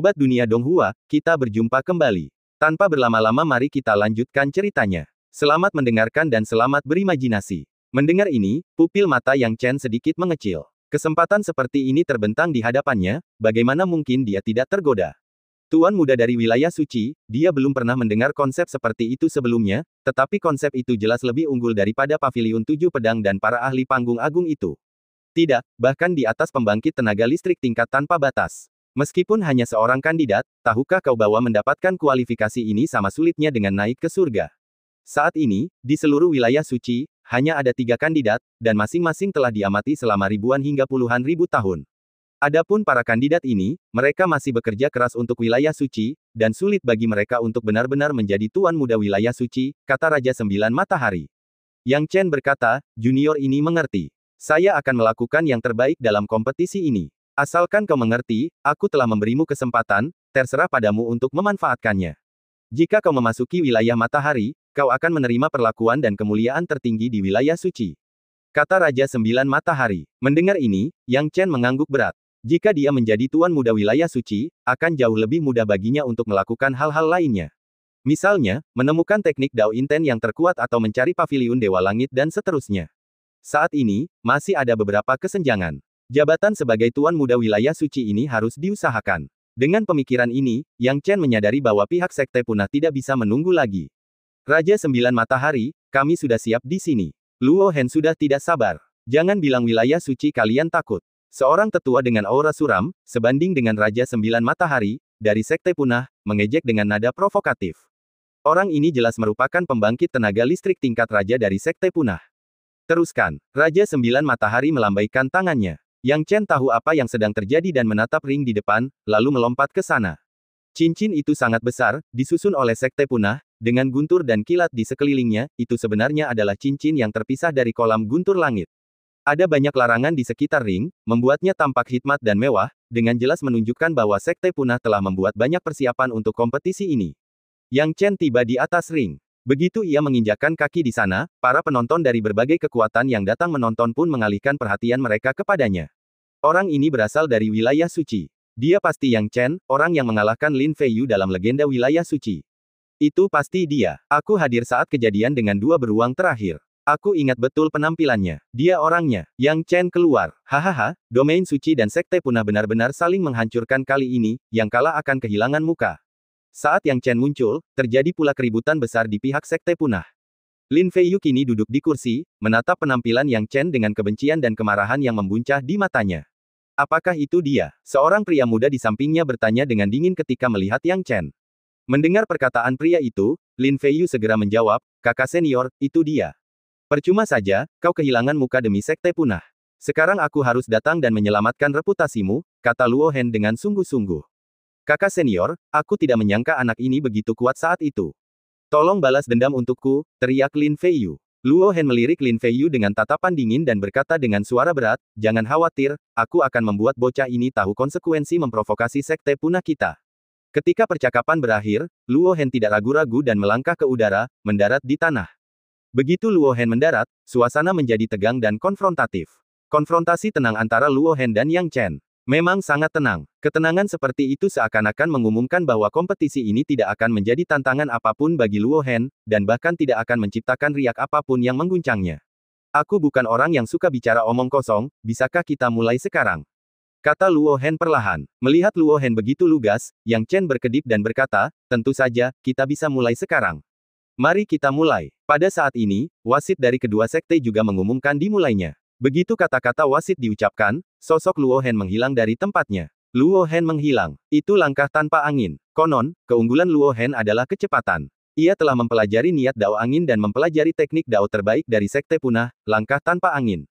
Sobat Dunia Donghua, kita berjumpa kembali. Tanpa berlama-lama mari kita lanjutkan ceritanya. Selamat mendengarkan dan selamat berimajinasi. Mendengar ini, pupil mata Yang Chen sedikit mengecil. Kesempatan seperti ini terbentang di hadapannya, bagaimana mungkin dia tidak tergoda? Tuan muda dari wilayah suci, dia belum pernah mendengar konsep seperti itu sebelumnya, tetapi konsep itu jelas lebih unggul daripada paviliun 7 pedang dan para ahli panggung agung itu. Tidak, bahkan di atas pembangkit tenaga listrik tingkat tanpa batas. Meskipun hanya seorang kandidat, tahukah kau bahwa mendapatkan kualifikasi ini sama sulitnya dengan naik ke surga? Saat ini, di seluruh wilayah suci, hanya ada 3 kandidat, dan masing-masing telah diamati selama ribuan hingga puluhan ribu tahun. Adapun para kandidat ini, mereka masih bekerja keras untuk wilayah suci, dan sulit bagi mereka untuk benar-benar menjadi tuan muda wilayah suci, kata Raja Sembilan Matahari. Yang Chen berkata, junior ini mengerti. Saya akan melakukan yang terbaik dalam kompetisi ini. Asalkan kau mengerti, aku telah memberimu kesempatan, terserah padamu untuk memanfaatkannya. Jika kau memasuki wilayah matahari, kau akan menerima perlakuan dan kemuliaan tertinggi di wilayah suci. Kata Raja Sembilan Matahari. Mendengar ini, Yang Chen mengangguk berat. Jika dia menjadi tuan muda wilayah suci, akan jauh lebih mudah baginya untuk melakukan hal-hal lainnya. Misalnya, menemukan teknik Dao Inten yang terkuat atau mencari paviliun Dewa Langit dan seterusnya. Saat ini, masih ada beberapa kesenjangan. Jabatan sebagai tuan muda wilayah suci ini harus diusahakan. Dengan pemikiran ini, Yang Chen menyadari bahwa pihak sekte punah tidak bisa menunggu lagi. Raja Sembilan Matahari, kami sudah siap di sini. Luo Hen sudah tidak sabar. Jangan bilang wilayah suci kalian takut. Seorang tetua dengan aura suram, sebanding dengan Raja Sembilan Matahari, dari sekte punah, mengejek dengan nada provokatif. Orang ini jelas merupakan pembangkit tenaga listrik tingkat raja dari sekte punah. Teruskan. Raja Sembilan Matahari melambaikan tangannya. Yang Chen tahu apa yang sedang terjadi dan menatap ring di depan, lalu melompat ke sana. Cincin itu sangat besar, disusun oleh sekte punah, dengan guntur dan kilat di sekelilingnya, itu sebenarnya adalah cincin yang terpisah dari kolam guntur langit. Ada banyak larangan di sekitar ring, membuatnya tampak hikmat dan mewah, dengan jelas menunjukkan bahwa sekte punah telah membuat banyak persiapan untuk kompetisi ini. Yang Chen tiba di atas ring. Begitu ia menginjakkan kaki di sana, para penonton dari berbagai kekuatan yang datang menonton pun mengalihkan perhatian mereka kepadanya. Orang ini berasal dari wilayah suci. Dia pasti Yang Chen, orang yang mengalahkan Lin Feiyu dalam legenda wilayah suci. Itu pasti dia. Aku hadir saat kejadian dengan 2 beruang terakhir. Aku ingat betul penampilannya. Dia orangnya. Yang Chen keluar. Hahaha, domain suci dan sekte punah benar-benar saling menghancurkan kali ini, yang kalah akan kehilangan muka. Saat Yang Chen muncul, terjadi pula keributan besar di pihak sekte punah. Lin Feiyu kini duduk di kursi, menatap penampilan Yang Chen dengan kebencian dan kemarahan yang membuncah di matanya. Apakah itu dia? Seorang pria muda di sampingnya bertanya dengan dingin ketika melihat Yang Chen. Mendengar perkataan pria itu, Lin Feiyu segera menjawab, kakak senior, itu dia. Percuma saja, kau kehilangan muka demi sekte punah. Sekarang aku harus datang dan menyelamatkan reputasimu, kata Luo Hen dengan sungguh-sungguh. Kakak senior, aku tidak menyangka anak ini begitu kuat saat itu. Tolong balas dendam untukku, teriak Lin Feiyu. Luo Hen melirik Lin Feiyu dengan tatapan dingin dan berkata dengan suara berat, jangan khawatir, aku akan membuat bocah ini tahu konsekuensi memprovokasi sekte punah kita. Ketika percakapan berakhir, Luo Hen tidak ragu-ragu dan melangkah ke udara, mendarat di tanah. Begitu Luo Hen mendarat, suasana menjadi tegang dan konfrontatif. Konfrontasi tenang antara Luo Hen dan Yang Chen. Memang sangat tenang. Ketenangan seperti itu seakan-akan mengumumkan bahwa kompetisi ini tidak akan menjadi tantangan apapun bagi Luo Hen, dan bahkan tidak akan menciptakan riak apapun yang mengguncangnya. Aku bukan orang yang suka bicara omong kosong, bisakah kita mulai sekarang? Kata Luo Hen perlahan. Melihat Luo Hen begitu lugas, Yang Chen berkedip dan berkata, tentu saja, kita bisa mulai sekarang. Mari kita mulai. Pada saat ini, wasit dari kedua sekte juga mengumumkan dimulainya. Begitu kata-kata wasit diucapkan, sosok Luo Hen menghilang dari tempatnya. Luo Hen menghilang. Itu langkah tanpa angin. Konon, keunggulan Luo Hen adalah kecepatan. Ia telah mempelajari niat Dao angin dan mempelajari teknik Dao terbaik dari sekte punah, langkah tanpa angin.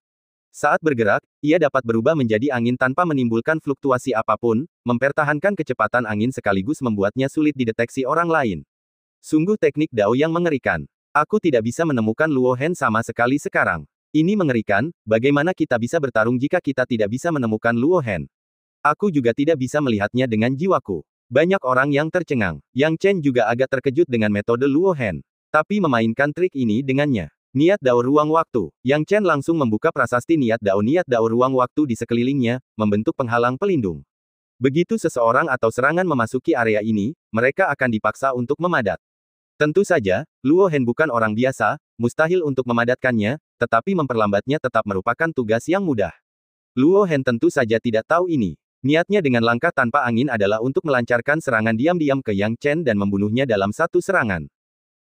Saat bergerak, ia dapat berubah menjadi angin tanpa menimbulkan fluktuasi apapun, mempertahankan kecepatan angin sekaligus membuatnya sulit dideteksi orang lain. Sungguh teknik Dao yang mengerikan. Aku tidak bisa menemukan Luo Hen sama sekali sekarang. Ini mengerikan, bagaimana kita bisa bertarung jika kita tidak bisa menemukan Luo Hen? Aku juga tidak bisa melihatnya dengan jiwaku. Banyak orang yang tercengang. Yang Chen juga agak terkejut dengan metode Luo Hen. Tapi memainkan trik ini dengannya. Niat Dao ruang waktu. Yang Chen langsung membuka prasasti niat Dao ruang waktu di sekelilingnya, membentuk penghalang pelindung. Begitu seseorang atau serangan memasuki area ini, mereka akan dipaksa untuk memadat. Tentu saja, Luo Hen bukan orang biasa, mustahil untuk memadatkannya, tetapi memperlambatnya tetap merupakan tugas yang mudah. Luo Hen tentu saja tidak tahu ini. Niatnya dengan langkah tanpa angin adalah untuk melancarkan serangan diam-diam ke Yang Chen dan membunuhnya dalam satu serangan.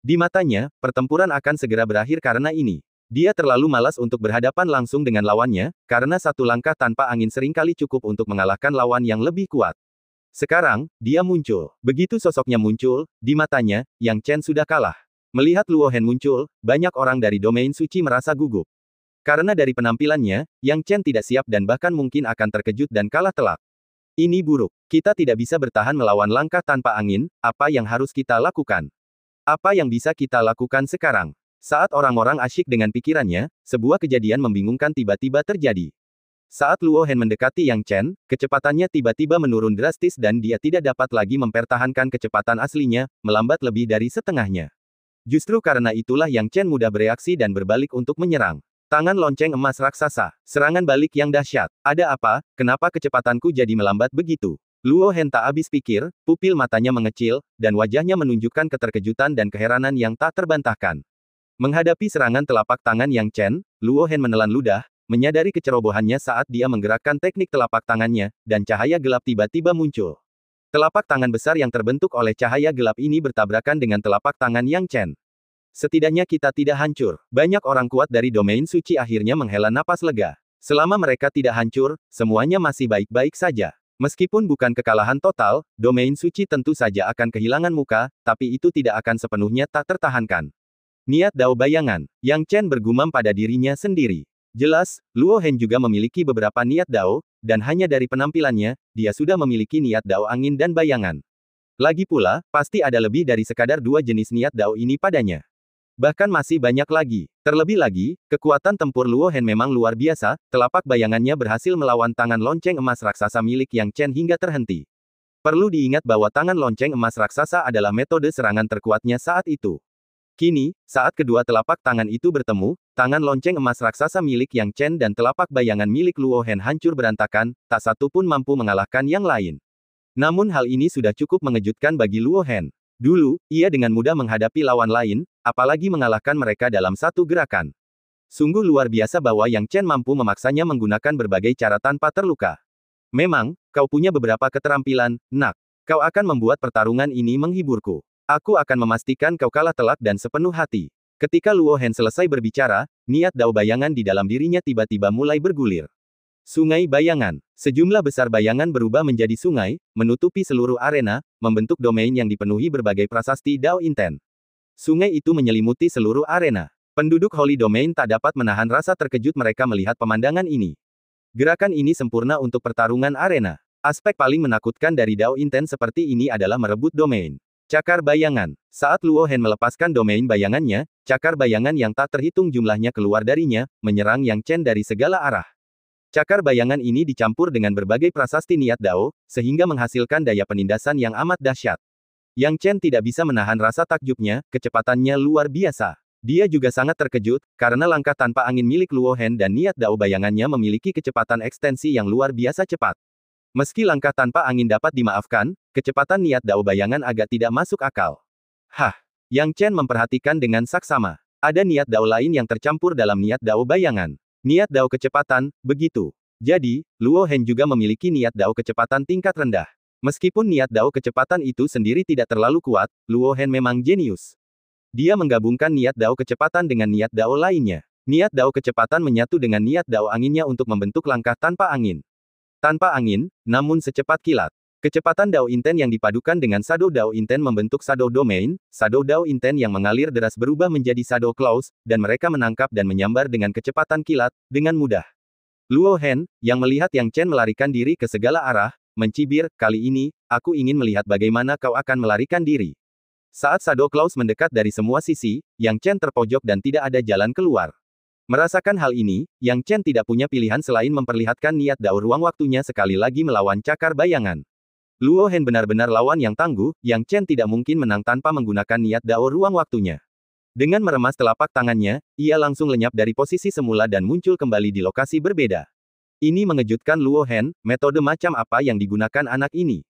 Di matanya, pertempuran akan segera berakhir karena ini. Dia terlalu malas untuk berhadapan langsung dengan lawannya, karena satu langkah tanpa angin seringkali cukup untuk mengalahkan lawan yang lebih kuat. Sekarang, dia muncul. Begitu sosoknya muncul, di matanya, Yang Chen sudah kalah. Melihat Luo Hen muncul, banyak orang dari domain suci merasa gugup. Karena dari penampilannya, Yang Chen tidak siap dan bahkan mungkin akan terkejut dan kalah telak. Ini buruk. Kita tidak bisa bertahan melawan langkah tanpa angin, apa yang harus kita lakukan? Apa yang bisa kita lakukan sekarang? Saat orang-orang asyik dengan pikirannya, sebuah kejadian membingungkan tiba-tiba terjadi. Saat Luo Hen mendekati Yang Chen, kecepatannya tiba-tiba menurun drastis dan dia tidak dapat lagi mempertahankan kecepatan aslinya, melambat lebih dari setengahnya. Justru karena itulah Yang Chen mudah bereaksi dan berbalik untuk menyerang. Tangan lonceng emas raksasa. Serangan balik yang dahsyat. Ada apa? Kenapa kecepatanku jadi melambat begitu? Luo Hen tak habis pikir, pupil matanya mengecil, dan wajahnya menunjukkan keterkejutan dan keheranan yang tak terbantahkan. Menghadapi serangan telapak tangan Yang Chen, Luo Hen menelan ludah, menyadari kecerobohannya saat dia menggerakkan teknik telapak tangannya, dan cahaya gelap tiba-tiba muncul. Telapak tangan besar yang terbentuk oleh cahaya gelap ini bertabrakan dengan telapak tangan Yang Chen. Setidaknya kita tidak hancur. Banyak orang kuat dari domain suci akhirnya menghela napas lega. Selama mereka tidak hancur, semuanya masih baik-baik saja. Meskipun bukan kekalahan total, domain suci tentu saja akan kehilangan muka, tapi itu tidak akan sepenuhnya tak tertahankan. Niat Dao bayangan. Yang Chen bergumam pada dirinya sendiri. Jelas, Luo Hen juga memiliki beberapa niat Dao, dan hanya dari penampilannya, dia sudah memiliki niat Dao angin dan bayangan. Lagi pula, pasti ada lebih dari sekadar dua jenis niat Dao ini padanya. Bahkan masih banyak lagi. Terlebih lagi, kekuatan tempur Luo Hen memang luar biasa, telapak bayangannya berhasil melawan tangan lonceng emas raksasa milik Yang Chen hingga terhenti. Perlu diingat bahwa tangan lonceng emas raksasa adalah metode serangan terkuatnya saat itu. Kini, saat kedua telapak tangan itu bertemu, tangan lonceng emas raksasa milik Yang Chen dan telapak bayangan milik Luo Hen hancur berantakan, tak satu pun mampu mengalahkan yang lain. Namun hal ini sudah cukup mengejutkan bagi Luo Hen. Dulu, ia dengan mudah menghadapi lawan lain, apalagi mengalahkan mereka dalam satu gerakan. Sungguh luar biasa bahwa Yang Chen mampu memaksanya menggunakan berbagai cara tanpa terluka. Memang, kau punya beberapa keterampilan, nak. Kau akan membuat pertarungan ini menghiburku. Aku akan memastikan kau kalah telak dan sepenuh hati. Ketika Luo Hen selesai berbicara, niat Dao bayangan di dalam dirinya tiba-tiba mulai bergulir. Sungai bayangan. Sejumlah besar bayangan berubah menjadi sungai, menutupi seluruh arena, membentuk domain yang dipenuhi berbagai prasasti Dao Inten. Sungai itu menyelimuti seluruh arena. Penduduk Holy Domain tak dapat menahan rasa terkejut mereka melihat pemandangan ini. Gerakan ini sempurna untuk pertarungan arena. Aspek paling menakutkan dari Dao Inten seperti ini adalah merebut domain. Cakar bayangan. Saat Luo Hen melepaskan domain bayangannya, cakar bayangan yang tak terhitung jumlahnya keluar darinya, menyerang Yang Chen dari segala arah. Cakar bayangan ini dicampur dengan berbagai prasasti niat Dao, sehingga menghasilkan daya penindasan yang amat dahsyat. Yang Chen tidak bisa menahan rasa takjubnya, kecepatannya luar biasa. Dia juga sangat terkejut, karena langkah tanpa angin milik Luo Hen dan niat Dao bayangannya memiliki kecepatan ekstensi yang luar biasa cepat. Meski langkah tanpa angin dapat dimaafkan, kecepatan niat Dao bayangan agak tidak masuk akal. Hah! Yang Chen memperhatikan dengan saksama. Ada niat Dao lain yang tercampur dalam niat Dao bayangan. Niat Dao kecepatan, begitu. Jadi, Luo Hen juga memiliki niat Dao kecepatan tingkat rendah. Meskipun niat Dao kecepatan itu sendiri tidak terlalu kuat, Luo Hen memang jenius. Dia menggabungkan niat Dao kecepatan dengan niat Dao lainnya. Niat Dao kecepatan menyatu dengan niat Dao anginnya untuk membentuk langkah tanpa angin. Tanpa angin, namun secepat kilat. Kecepatan Dao Inten yang dipadukan dengan Shadow Dao Inten membentuk Shadow Domain, Shadow Dao Inten yang mengalir deras berubah menjadi Shadow Claws, dan mereka menangkap dan menyambar dengan kecepatan kilat, dengan mudah. Luo Hen, yang melihat Yang Chen melarikan diri ke segala arah, mencibir, kali ini, aku ingin melihat bagaimana kau akan melarikan diri. Saat Shadow Claws mendekat dari semua sisi, Yang Chen terpojok dan tidak ada jalan keluar. Merasakan hal ini, Yang Chen tidak punya pilihan selain memperlihatkan niat Dao ruang waktunya sekali lagi melawan cakar bayangan. Luo Hen benar-benar lawan yang tangguh, Yang Chen tidak mungkin menang tanpa menggunakan niat Dao ruang waktunya. Dengan meremas telapak tangannya, ia langsung lenyap dari posisi semula dan muncul kembali di lokasi berbeda. Ini mengejutkan Luo Hen, metode macam apa yang digunakan anak ini?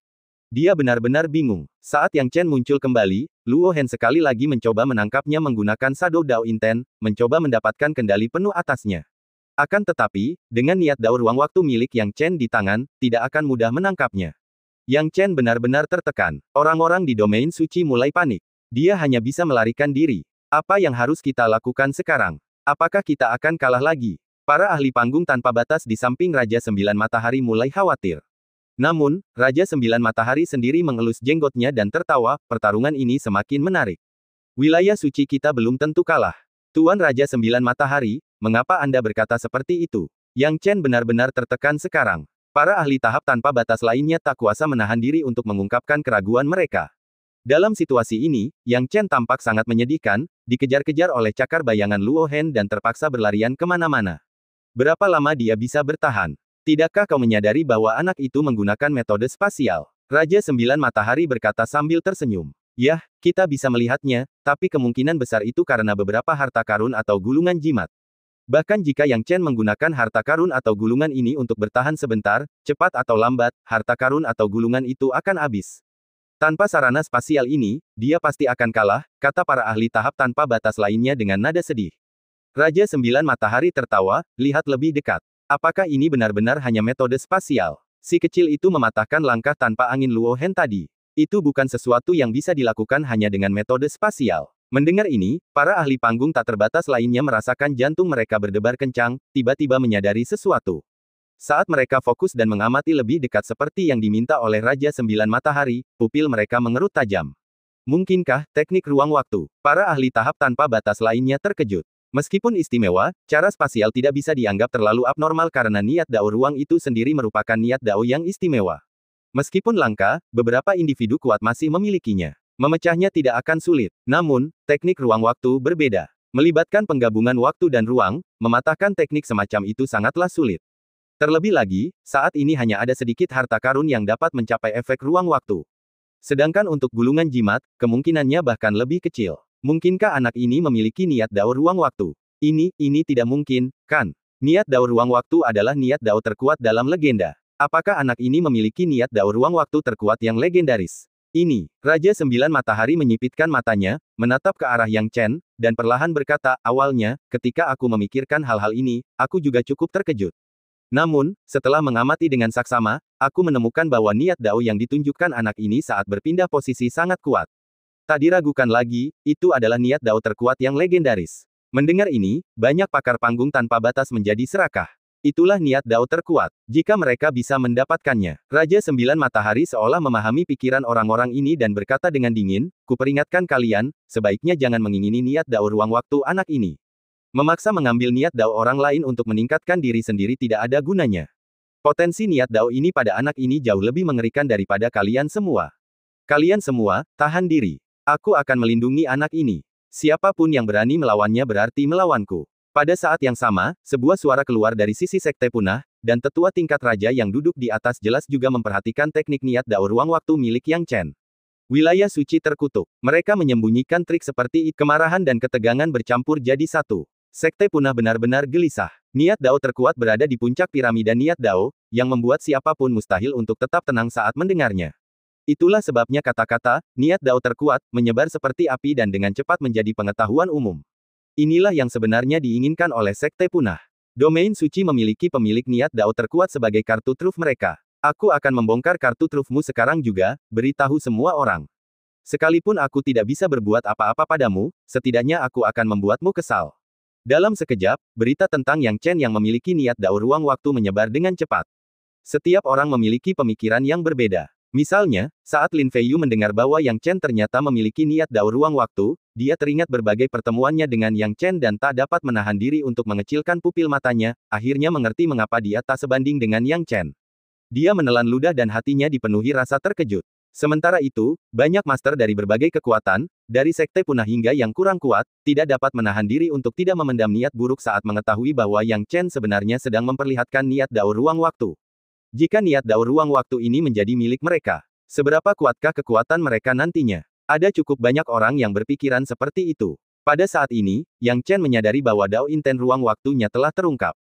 Dia benar-benar bingung. Saat Yang Chen muncul kembali, Luo Hen sekali lagi mencoba menangkapnya menggunakan Shadow Dao Inten, mencoba mendapatkan kendali penuh atasnya. Akan tetapi, dengan niat Dao ruang waktu milik Yang Chen di tangan, tidak akan mudah menangkapnya. Yang Chen benar-benar tertekan. Orang-orang di domain suci mulai panik. Dia hanya bisa melarikan diri. Apa yang harus kita lakukan sekarang? Apakah kita akan kalah lagi? Para ahli panggung tanpa batas di samping Raja Sembilan Matahari mulai khawatir. Namun, Raja Sembilan Matahari sendiri mengelus jenggotnya dan tertawa, pertarungan ini semakin menarik. Wilayah suci kita belum tentu kalah. Tuan Raja Sembilan Matahari, mengapa Anda berkata seperti itu? Yang Chen benar-benar tertekan sekarang. Para ahli tahap tanpa batas lainnya tak kuasa menahan diri untuk mengungkapkan keraguan mereka. Dalam situasi ini, Yang Chen tampak sangat menyedihkan, dikejar-kejar oleh cakar bayangan Luo Hen dan terpaksa berlarian kemana-mana. Berapa lama dia bisa bertahan? Tidakkah kau menyadari bahwa anak itu menggunakan metode spasial? Raja Sembilan Matahari berkata sambil tersenyum. Yah, kita bisa melihatnya, tapi kemungkinan besar itu karena beberapa harta karun atau gulungan jimat. Bahkan jika Yang Chen menggunakan harta karun atau gulungan ini untuk bertahan sebentar, cepat atau lambat, harta karun atau gulungan itu akan habis. Tanpa sarana spasial ini, dia pasti akan kalah, kata para ahli tahap tanpa batas lainnya dengan nada sedih. Raja Sembilan Matahari tertawa, lihat lebih dekat. Apakah ini benar-benar hanya metode spasial? Si kecil itu mematahkan langkah tanpa angin Luo Hen tadi. Itu bukan sesuatu yang bisa dilakukan hanya dengan metode spasial. Mendengar ini, para ahli panggung tak terbatas lainnya merasakan jantung mereka berdebar kencang, tiba-tiba menyadari sesuatu. Saat mereka fokus dan mengamati lebih dekat seperti yang diminta oleh Raja Sembilan Matahari, pupil mereka mengerut tajam. Mungkinkah teknik ruang waktu? Para ahli tahap tanpa batas lainnya terkejut. Meskipun istimewa, cara spasial tidak bisa dianggap terlalu abnormal karena niat Dao ruang itu sendiri merupakan niat Dao yang istimewa. Meskipun langka, beberapa individu kuat masih memilikinya. Memecahnya tidak akan sulit. Namun, teknik ruang waktu berbeda. Melibatkan penggabungan waktu dan ruang, mematahkan teknik semacam itu sangatlah sulit. Terlebih lagi, saat ini hanya ada sedikit harta karun yang dapat mencapai efek ruang waktu. Sedangkan untuk gulungan jimat, kemungkinannya bahkan lebih kecil. Mungkinkah anak ini memiliki niat Dao ruang waktu? Ini tidak mungkin, kan? Niat Dao ruang waktu adalah niat Dao terkuat dalam legenda. Apakah anak ini memiliki niat Dao ruang waktu terkuat yang legendaris? Ini, Raja Sembilan Matahari menyipitkan matanya, menatap ke arah Yang Chen, dan perlahan berkata, awalnya, ketika aku memikirkan hal-hal ini, aku juga cukup terkejut. Namun, setelah mengamati dengan saksama, aku menemukan bahwa niat Dao yang ditunjukkan anak ini saat berpindah posisi sangat kuat. Tak diragukan lagi, itu adalah niat Dao terkuat yang legendaris. Mendengar ini, banyak pakar panggung tanpa batas menjadi serakah. Itulah niat Dao terkuat. Jika mereka bisa mendapatkannya. Raja Sembilan Matahari seolah memahami pikiran orang-orang ini dan berkata dengan dingin, kuperingatkan kalian, sebaiknya jangan mengingini niat Dao ruang waktu anak ini. Memaksa mengambil niat Dao orang lain untuk meningkatkan diri sendiri tidak ada gunanya. Potensi niat Dao ini pada anak ini jauh lebih mengerikan daripada kalian semua. Kalian semua, tahan diri. Aku akan melindungi anak ini. Siapapun yang berani melawannya berarti melawanku. Pada saat yang sama, sebuah suara keluar dari sisi sekte punah, dan tetua tingkat raja yang duduk di atas jelas juga memperhatikan teknik niat Dao ruang waktu milik Yang Chen. Wilayah suci terkutuk. Mereka menyembunyikan trik seperti itu. Kemarahan dan ketegangan bercampur jadi satu. Sekte punah benar-benar gelisah. Niat Dao terkuat berada di puncak piramida niat Dao, yang membuat siapapun mustahil untuk tetap tenang saat mendengarnya. Itulah sebabnya kata-kata, niat Dao terkuat, menyebar seperti api dan dengan cepat menjadi pengetahuan umum. Inilah yang sebenarnya diinginkan oleh sekte punah. Domain suci memiliki pemilik niat Dao terkuat sebagai kartu truf mereka. Aku akan membongkar kartu trufmu sekarang juga, beritahu semua orang. Sekalipun aku tidak bisa berbuat apa-apa padamu, setidaknya aku akan membuatmu kesal. Dalam sekejap, berita tentang Yang Chen yang memiliki niat Dao ruang waktu menyebar dengan cepat. Setiap orang memiliki pemikiran yang berbeda. Misalnya, saat Lin Feiyu mendengar bahwa Yang Chen ternyata memiliki niat Dao ruang waktu, dia teringat berbagai pertemuannya dengan Yang Chen dan tak dapat menahan diri untuk mengecilkan pupil matanya, akhirnya mengerti mengapa dia tak sebanding dengan Yang Chen. Dia menelan ludah dan hatinya dipenuhi rasa terkejut. Sementara itu, banyak master dari berbagai kekuatan, dari sekte punah hingga yang kurang kuat, tidak dapat menahan diri untuk tidak memendam niat buruk saat mengetahui bahwa Yang Chen sebenarnya sedang memperlihatkan niat Dao ruang waktu. Jika niat Dao ruang waktu ini menjadi milik mereka, seberapa kuatkah kekuatan mereka nantinya? Ada cukup banyak orang yang berpikiran seperti itu. Pada saat ini, Yang Chen menyadari bahwa Dao Inten ruang waktunya telah terungkap.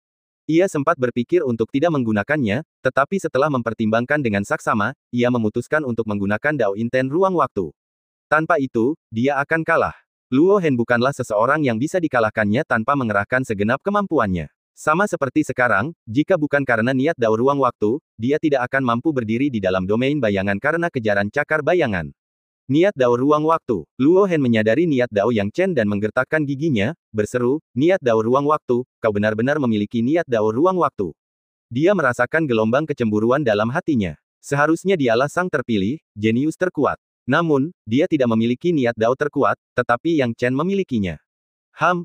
Ia sempat berpikir untuk tidak menggunakannya, tetapi setelah mempertimbangkan dengan saksama, ia memutuskan untuk menggunakan Dao Inten ruang waktu. Tanpa itu, dia akan kalah. Luo Hen bukanlah seseorang yang bisa dikalahkannya tanpa mengerahkan segenap kemampuannya. Sama seperti sekarang, jika bukan karena niat Dao ruang waktu, dia tidak akan mampu berdiri di dalam domain bayangan karena kejaran cakar bayangan. Niat Dao ruang waktu. Luo Hen menyadari niat Dao Yang Chen dan menggertakkan giginya, berseru, niat Dao ruang waktu, kau benar-benar memiliki niat Dao ruang waktu. Dia merasakan gelombang kecemburuan dalam hatinya. Seharusnya dialah sang terpilih, jenius terkuat. Namun, dia tidak memiliki niat Dao terkuat, tetapi Yang Chen memilikinya.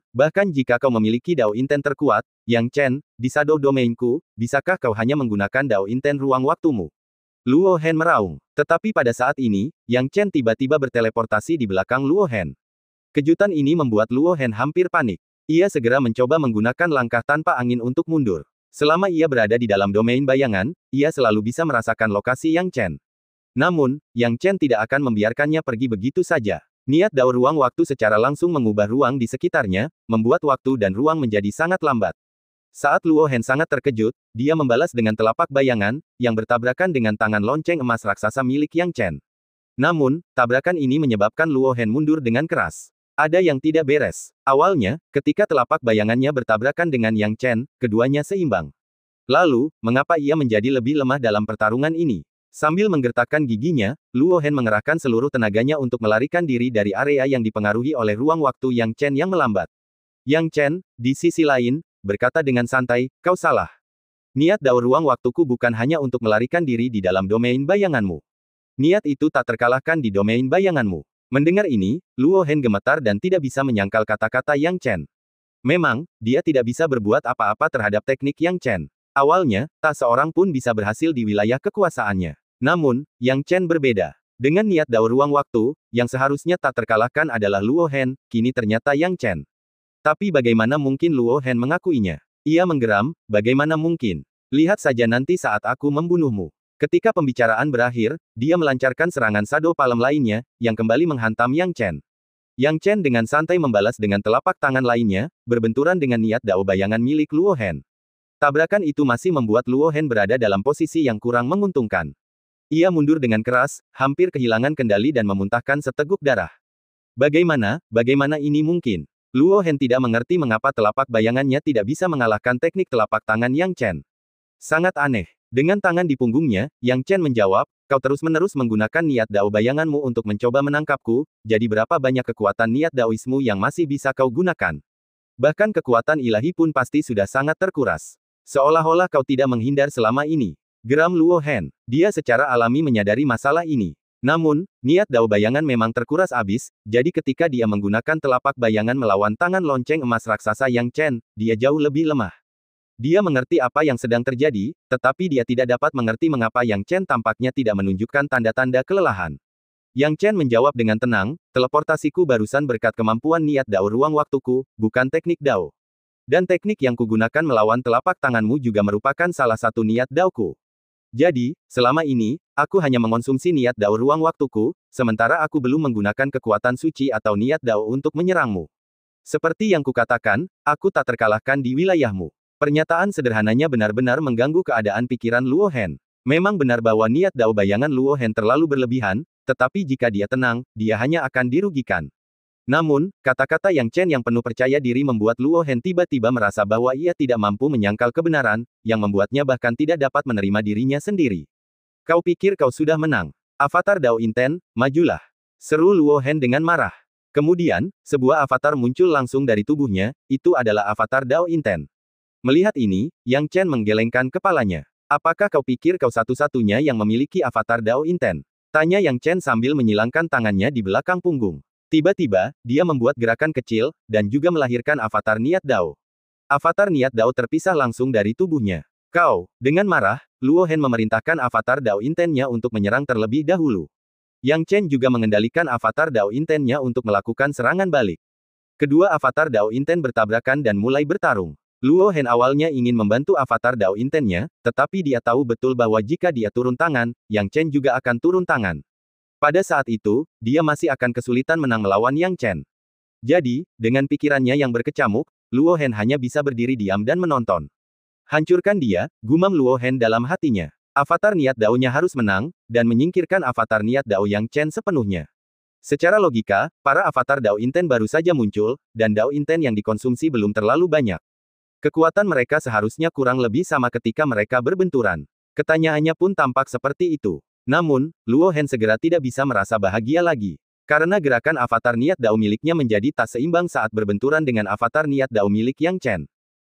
Bahkan jika kau memiliki Dao Inten terkuat, Yang Chen, di shadow domainku, bisakah kau hanya menggunakan Dao Inten ruang waktumu? Luo Hen meraung. Tetapi pada saat ini, Yang Chen tiba-tiba berteleportasi di belakang Luo Hen. Kejutan ini membuat Luo Hen hampir panik. Ia segera mencoba menggunakan langkah tanpa angin untuk mundur. Selama ia berada di dalam domain bayangan, ia selalu bisa merasakan lokasi Yang Chen. Namun, Yang Chen tidak akan membiarkannya pergi begitu saja. Niat Dao ruang waktu secara langsung mengubah ruang di sekitarnya, membuat waktu dan ruang menjadi sangat lambat. Saat Luo Hen sangat terkejut, dia membalas dengan telapak bayangan, yang bertabrakan dengan tangan lonceng emas raksasa milik Yang Chen. Namun, tabrakan ini menyebabkan Luo Hen mundur dengan keras. Ada yang tidak beres. Awalnya, ketika telapak bayangannya bertabrakan dengan Yang Chen, keduanya seimbang. Lalu, mengapa ia menjadi lebih lemah dalam pertarungan ini? Sambil menggertakkan giginya, Luo Hen mengerahkan seluruh tenaganya untuk melarikan diri dari area yang dipengaruhi oleh ruang waktu Yang Chen yang melambat. Yang Chen, di sisi lain, berkata dengan santai, kau salah. Niat Dao ruang waktuku bukan hanya untuk melarikan diri di dalam domain bayanganmu. Niat itu tak terkalahkan di domain bayanganmu. Mendengar ini, Luo Hen gemetar dan tidak bisa menyangkal kata-kata Yang Chen. Memang, dia tidak bisa berbuat apa-apa terhadap teknik Yang Chen. Awalnya, tak seorang pun bisa berhasil di wilayah kekuasaannya. Namun, Yang Chen berbeda. Dengan niat Dao ruang waktu, yang seharusnya tak terkalahkan adalah Luo Hen, kini ternyata Yang Chen. Tapi bagaimana mungkin Luo Hen mengakuinya? Ia menggeram, bagaimana mungkin? Lihat saja nanti saat aku membunuhmu. Ketika pembicaraan berakhir, dia melancarkan serangan Shadow Palm lainnya, yang kembali menghantam Yang Chen. Yang Chen dengan santai membalas dengan telapak tangan lainnya, berbenturan dengan niat Dao bayangan milik Luo Hen. Tabrakan itu masih membuat Luo Hen berada dalam posisi yang kurang menguntungkan. Ia mundur dengan keras, hampir kehilangan kendali dan memuntahkan seteguk darah. Bagaimana ini mungkin? Luo Hen tidak mengerti mengapa telapak bayangannya tidak bisa mengalahkan teknik telapak tangan Yang Chen. Sangat aneh. Dengan tangan di punggungnya, Yang Chen menjawab, kau terus-menerus menggunakan niat Dao bayanganmu untuk mencoba menangkapku, jadi berapa banyak kekuatan niat Daoismu yang masih bisa kau gunakan? Bahkan kekuatan ilahi pun pasti sudah sangat terkuras. Seolah-olah kau tidak menghindar selama ini. Geram Luo Hen. Dia secara alami menyadari masalah ini. Namun, niat Dao bayangan memang terkuras habis, jadi ketika dia menggunakan telapak bayangan melawan tangan lonceng emas raksasa Yang Chen, dia jauh lebih lemah. Dia mengerti apa yang sedang terjadi, tetapi dia tidak dapat mengerti mengapa Yang Chen tampaknya tidak menunjukkan tanda-tanda kelelahan. Yang Chen menjawab dengan tenang, teleportasiku barusan berkat kemampuan niat Dao ruang waktuku, bukan teknik Dao. Dan teknik yang kugunakan melawan telapak tanganmu juga merupakan salah satu niat Daoku. Jadi, selama ini, aku hanya mengonsumsi niat Dao ruang waktuku, sementara aku belum menggunakan kekuatan suci atau niat Dao untuk menyerangmu. Seperti yang kukatakan, aku tak terkalahkan di wilayahmu. Pernyataan sederhananya benar-benar mengganggu keadaan pikiran Luo Hen. Memang benar bahwa niat Dao bayangan Luo Hen terlalu berlebihan, tetapi jika dia tenang, dia hanya akan dirugikan. Namun, kata-kata Yang Chen yang penuh percaya diri membuat Luo Hen tiba-tiba merasa bahwa ia tidak mampu menyangkal kebenaran, yang membuatnya bahkan tidak dapat menerima dirinya sendiri. Kau pikir kau sudah menang? Avatar Dao Inten, majulah. Seru Luo Hen dengan marah. Kemudian, sebuah avatar muncul langsung dari tubuhnya, itu adalah avatar Dao Inten. Melihat ini, Yang Chen menggelengkan kepalanya. Apakah kau pikir kau satu-satunya yang memiliki avatar Dao Inten? Tanya Yang Chen sambil menyilangkan tangannya di belakang punggung. Tiba-tiba, dia membuat gerakan kecil, dan juga melahirkan avatar niat Dao. Avatar niat Dao terpisah langsung dari tubuhnya. Kau, dengan marah, Luo Hen memerintahkan avatar Dao Intennya untuk menyerang terlebih dahulu. Yang Chen juga mengendalikan avatar Dao Intennya untuk melakukan serangan balik. Kedua avatar Dao Inten bertabrakan dan mulai bertarung. Luo Hen awalnya ingin membantu avatar Dao Intennya, tetapi dia tahu betul bahwa jika dia turun tangan, Yang Chen juga akan turun tangan. Pada saat itu, dia masih akan kesulitan menang melawan Yang Chen. Jadi, dengan pikirannya yang berkecamuk, Luo Hen hanya bisa berdiri diam dan menonton. Hancurkan dia, gumam Luo Hen dalam hatinya. Avatar niat Dao-nya harus menang, dan menyingkirkan avatar niat Dao Yang Chen sepenuhnya. Secara logika, para avatar Dao Inten baru saja muncul, dan Dao Inten yang dikonsumsi belum terlalu banyak. Kekuatan mereka seharusnya kurang lebih sama ketika mereka berbenturan. Ketanyaannya pun tampak seperti itu. Namun, Luo Hen segera tidak bisa merasa bahagia lagi. Karena gerakan avatar niat Dao miliknya menjadi tak seimbang saat berbenturan dengan avatar niat Dao milik Yang Chen.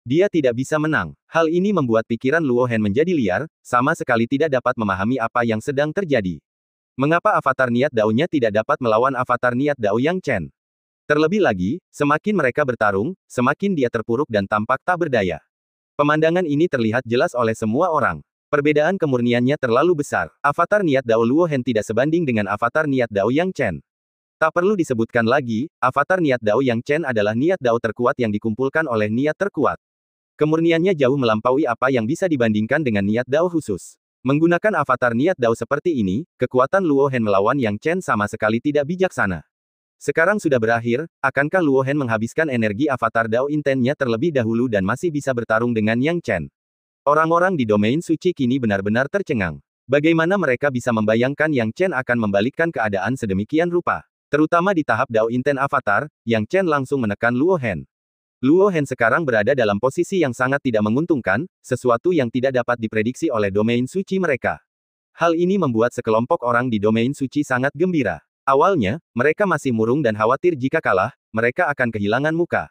Dia tidak bisa menang. Hal ini membuat pikiran Luo Hen menjadi liar, sama sekali tidak dapat memahami apa yang sedang terjadi. Mengapa avatar niat Dao-nya tidak dapat melawan avatar niat Dao Yang Chen? Terlebih lagi, semakin mereka bertarung, semakin dia terpuruk dan tampak tak berdaya. Pemandangan ini terlihat jelas oleh semua orang. Perbedaan kemurniannya terlalu besar. Avatar niat Dao Luo Hen tidak sebanding dengan avatar niat Dao Yang Chen. Tak perlu disebutkan lagi, avatar niat Dao Yang Chen adalah niat Dao terkuat yang dikumpulkan oleh niat terkuat. Kemurniannya jauh melampaui apa yang bisa dibandingkan dengan niat Dao khusus. Menggunakan avatar niat Dao seperti ini, kekuatan Luo Hen melawan Yang Chen sama sekali tidak bijaksana. Sekarang sudah berakhir, akankah Luo Hen menghabiskan energi avatar Dao Intennya terlebih dahulu dan masih bisa bertarung dengan Yang Chen? Orang-orang di domain suci kini benar-benar tercengang. Bagaimana mereka bisa membayangkan Yang Chen akan membalikkan keadaan sedemikian rupa? Terutama di tahap Dao Inten Avatar, Yang Chen langsung menekan Luo Hen. Luo Hen sekarang berada dalam posisi yang sangat tidak menguntungkan, sesuatu yang tidak dapat diprediksi oleh domain suci mereka. Hal ini membuat sekelompok orang di domain suci sangat gembira. Awalnya, mereka masih murung dan khawatir jika kalah, mereka akan kehilangan muka.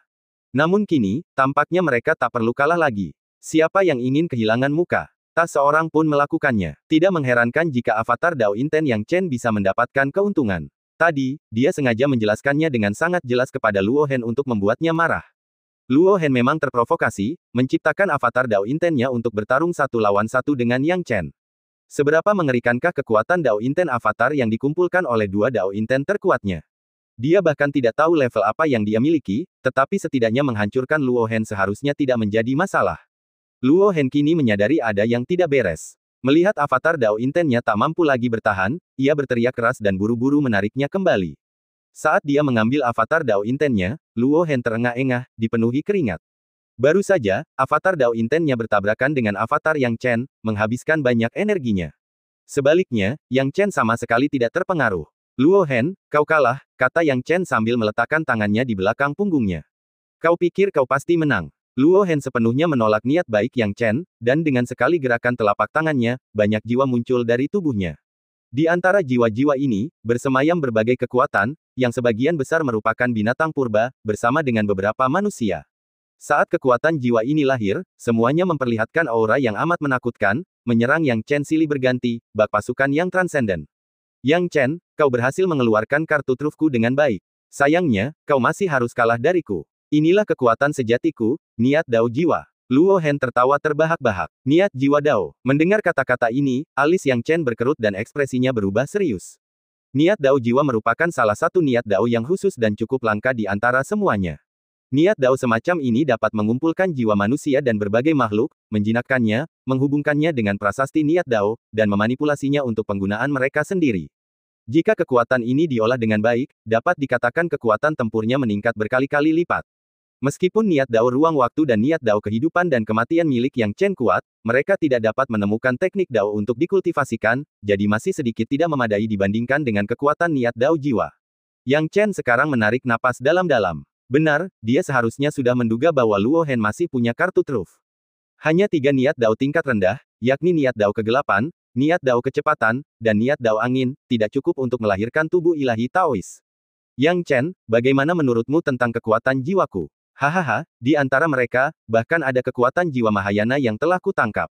Namun kini, tampaknya mereka tak perlu kalah lagi. Siapa yang ingin kehilangan muka? Tak seorang pun melakukannya. Tidak mengherankan jika avatar Dao Inten Yang Chen bisa mendapatkan keuntungan. Tadi, dia sengaja menjelaskannya dengan sangat jelas kepada Luo Hen untuk membuatnya marah. Luo Hen memang terprovokasi, menciptakan avatar Dao Intennya untuk bertarung satu lawan satu dengan Yang Chen. Seberapa mengerikankah kekuatan Dao Inten Avatar yang dikumpulkan oleh dua Dao Inten terkuatnya? Dia bahkan tidak tahu level apa yang dia miliki, tetapi setidaknya menghancurkan Luo Hen seharusnya tidak menjadi masalah. Luo Hen kini menyadari ada yang tidak beres. Melihat avatar Dao Intennya tak mampu lagi bertahan, ia berteriak keras dan buru-buru menariknya kembali. Saat dia mengambil avatar Dao Intennya, Luo Hen terengah-engah, dipenuhi keringat. Baru saja, avatar Dao Intennya bertabrakan dengan avatar Yang Chen, menghabiskan banyak energinya. Sebaliknya, Yang Chen sama sekali tidak terpengaruh. Luo Hen, kau kalah, kata Yang Chen sambil meletakkan tangannya di belakang punggungnya. Kau pikir kau pasti menang. Luo Hen sepenuhnya menolak niat baik Yang Chen, dan dengan sekali gerakan telapak tangannya, banyak jiwa muncul dari tubuhnya. Di antara jiwa-jiwa ini, bersemayam berbagai kekuatan, yang sebagian besar merupakan binatang purba, bersama dengan beberapa manusia. Saat kekuatan jiwa ini lahir, semuanya memperlihatkan aura yang amat menakutkan, menyerang Yang Chen silih berganti, bak pasukan yang transenden. Yang Chen, kau berhasil mengeluarkan kartu trufku dengan baik. Sayangnya, kau masih harus kalah dariku. Inilah kekuatan sejatiku, niat Dao jiwa. Luo Hen tertawa terbahak-bahak. Niat jiwa Dao. Mendengar kata-kata ini, alis Yang Chen berkerut dan ekspresinya berubah serius. Niat Dao jiwa merupakan salah satu niat Dao yang khusus dan cukup langka di antara semuanya. Niat Dao semacam ini dapat mengumpulkan jiwa manusia dan berbagai makhluk, menjinakkannya, menghubungkannya dengan prasasti niat Dao, dan memanipulasinya untuk penggunaan mereka sendiri. Jika kekuatan ini diolah dengan baik, dapat dikatakan kekuatan tempurnya meningkat berkali-kali lipat. Meskipun niat Dao ruang waktu dan niat Dao kehidupan dan kematian milik Yang Chen kuat, mereka tidak dapat menemukan teknik Dao untuk dikultivasikan, jadi masih sedikit tidak memadai dibandingkan dengan kekuatan niat Dao jiwa. Yang Chen sekarang menarik napas dalam-dalam. Benar, dia seharusnya sudah menduga bahwa Luo Hen masih punya kartu truf. Hanya 3 niat Dao tingkat rendah, yakni niat Dao kegelapan, niat Dao kecepatan, dan niat Dao angin, tidak cukup untuk melahirkan tubuh ilahi Taois. Yang Chen, bagaimana menurutmu tentang kekuatan jiwaku? Hahaha, di antara mereka, bahkan ada kekuatan jiwa Mahayana yang telah kutangkap.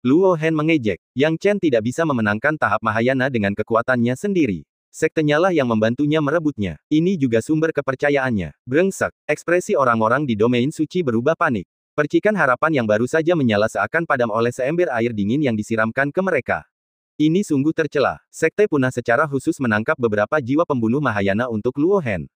Luo Hen mengejek. Yang Chen tidak bisa memenangkan tahap Mahayana dengan kekuatannya sendiri. Sektenya lah yang membantunya merebutnya. Ini juga sumber kepercayaannya. Brengsek. Ekspresi orang-orang di domain suci berubah panik. Percikan harapan yang baru saja menyala seakan padam oleh seember air dingin yang disiramkan ke mereka. Ini sungguh tercela. Sekte punah secara khusus menangkap beberapa jiwa pembunuh Mahayana untuk Luo Hen.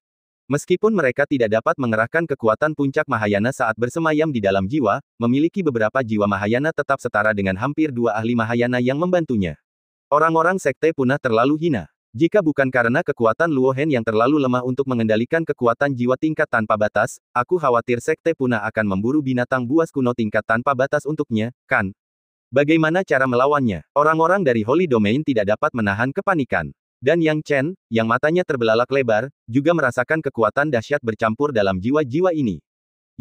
Meskipun mereka tidak dapat mengerahkan kekuatan puncak Mahayana saat bersemayam di dalam jiwa, memiliki beberapa jiwa Mahayana tetap setara dengan hampir 2 ahli Mahayana yang membantunya. Orang-orang sekte punah terlalu hina. Jika bukan karena kekuatan Luo Hen yang terlalu lemah untuk mengendalikan kekuatan jiwa tingkat tanpa batas, aku khawatir Sekte Punah akan memburu binatang buas kuno tingkat tanpa batas untuknya, kan? Bagaimana cara melawannya? Orang-orang dari Holy Domain tidak dapat menahan kepanikan. Dan Yang Chen, yang matanya terbelalak lebar, juga merasakan kekuatan dahsyat bercampur dalam jiwa-jiwa ini.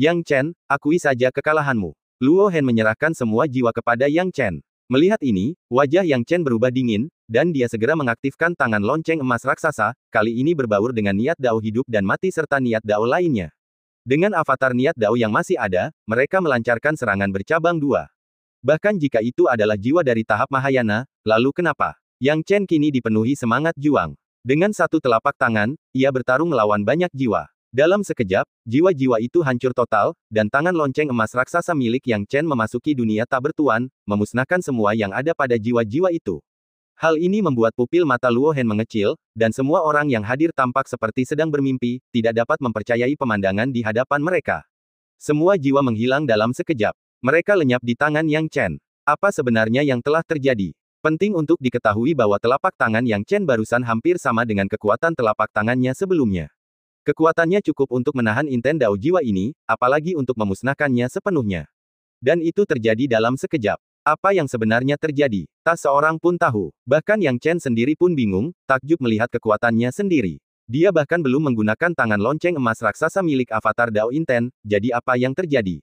Yang Chen, akui saja kekalahanmu. Luo Hen menyerahkan semua jiwa kepada Yang Chen. Melihat ini, wajah Yang Chen berubah dingin, dan dia segera mengaktifkan tangan lonceng emas raksasa, kali ini berbaur dengan niat dao hidup dan mati serta niat dao lainnya. Dengan avatar niat dao yang masih ada, mereka melancarkan serangan bercabang dua. Bahkan jika itu adalah jiwa dari tahap Mahayana, lalu kenapa? Yang Chen kini dipenuhi semangat juang. Dengan satu telapak tangan, ia bertarung melawan banyak jiwa. Dalam sekejap, jiwa-jiwa itu hancur total, dan tangan lonceng emas raksasa milik Yang Chen memasuki dunia tak bertuan, memusnahkan semua yang ada pada jiwa-jiwa itu. Hal ini membuat pupil mata Luo Hen mengecil, dan semua orang yang hadir tampak seperti sedang bermimpi, tidak dapat mempercayai pemandangan di hadapan mereka. Semua jiwa menghilang dalam sekejap. Mereka lenyap di tangan Yang Chen. Apa sebenarnya yang telah terjadi? Penting untuk diketahui bahwa telapak tangan Yang Chen barusan hampir sama dengan kekuatan telapak tangannya sebelumnya. Kekuatannya cukup untuk menahan inten dao jiwa ini, apalagi untuk memusnahkannya sepenuhnya. Dan itu terjadi dalam sekejap. Apa yang sebenarnya terjadi? Tak seorang pun tahu. Bahkan Yang Chen sendiri pun bingung, takjub melihat kekuatannya sendiri. Dia bahkan belum menggunakan tangan lonceng emas raksasa milik avatar dao inten, jadi apa yang terjadi?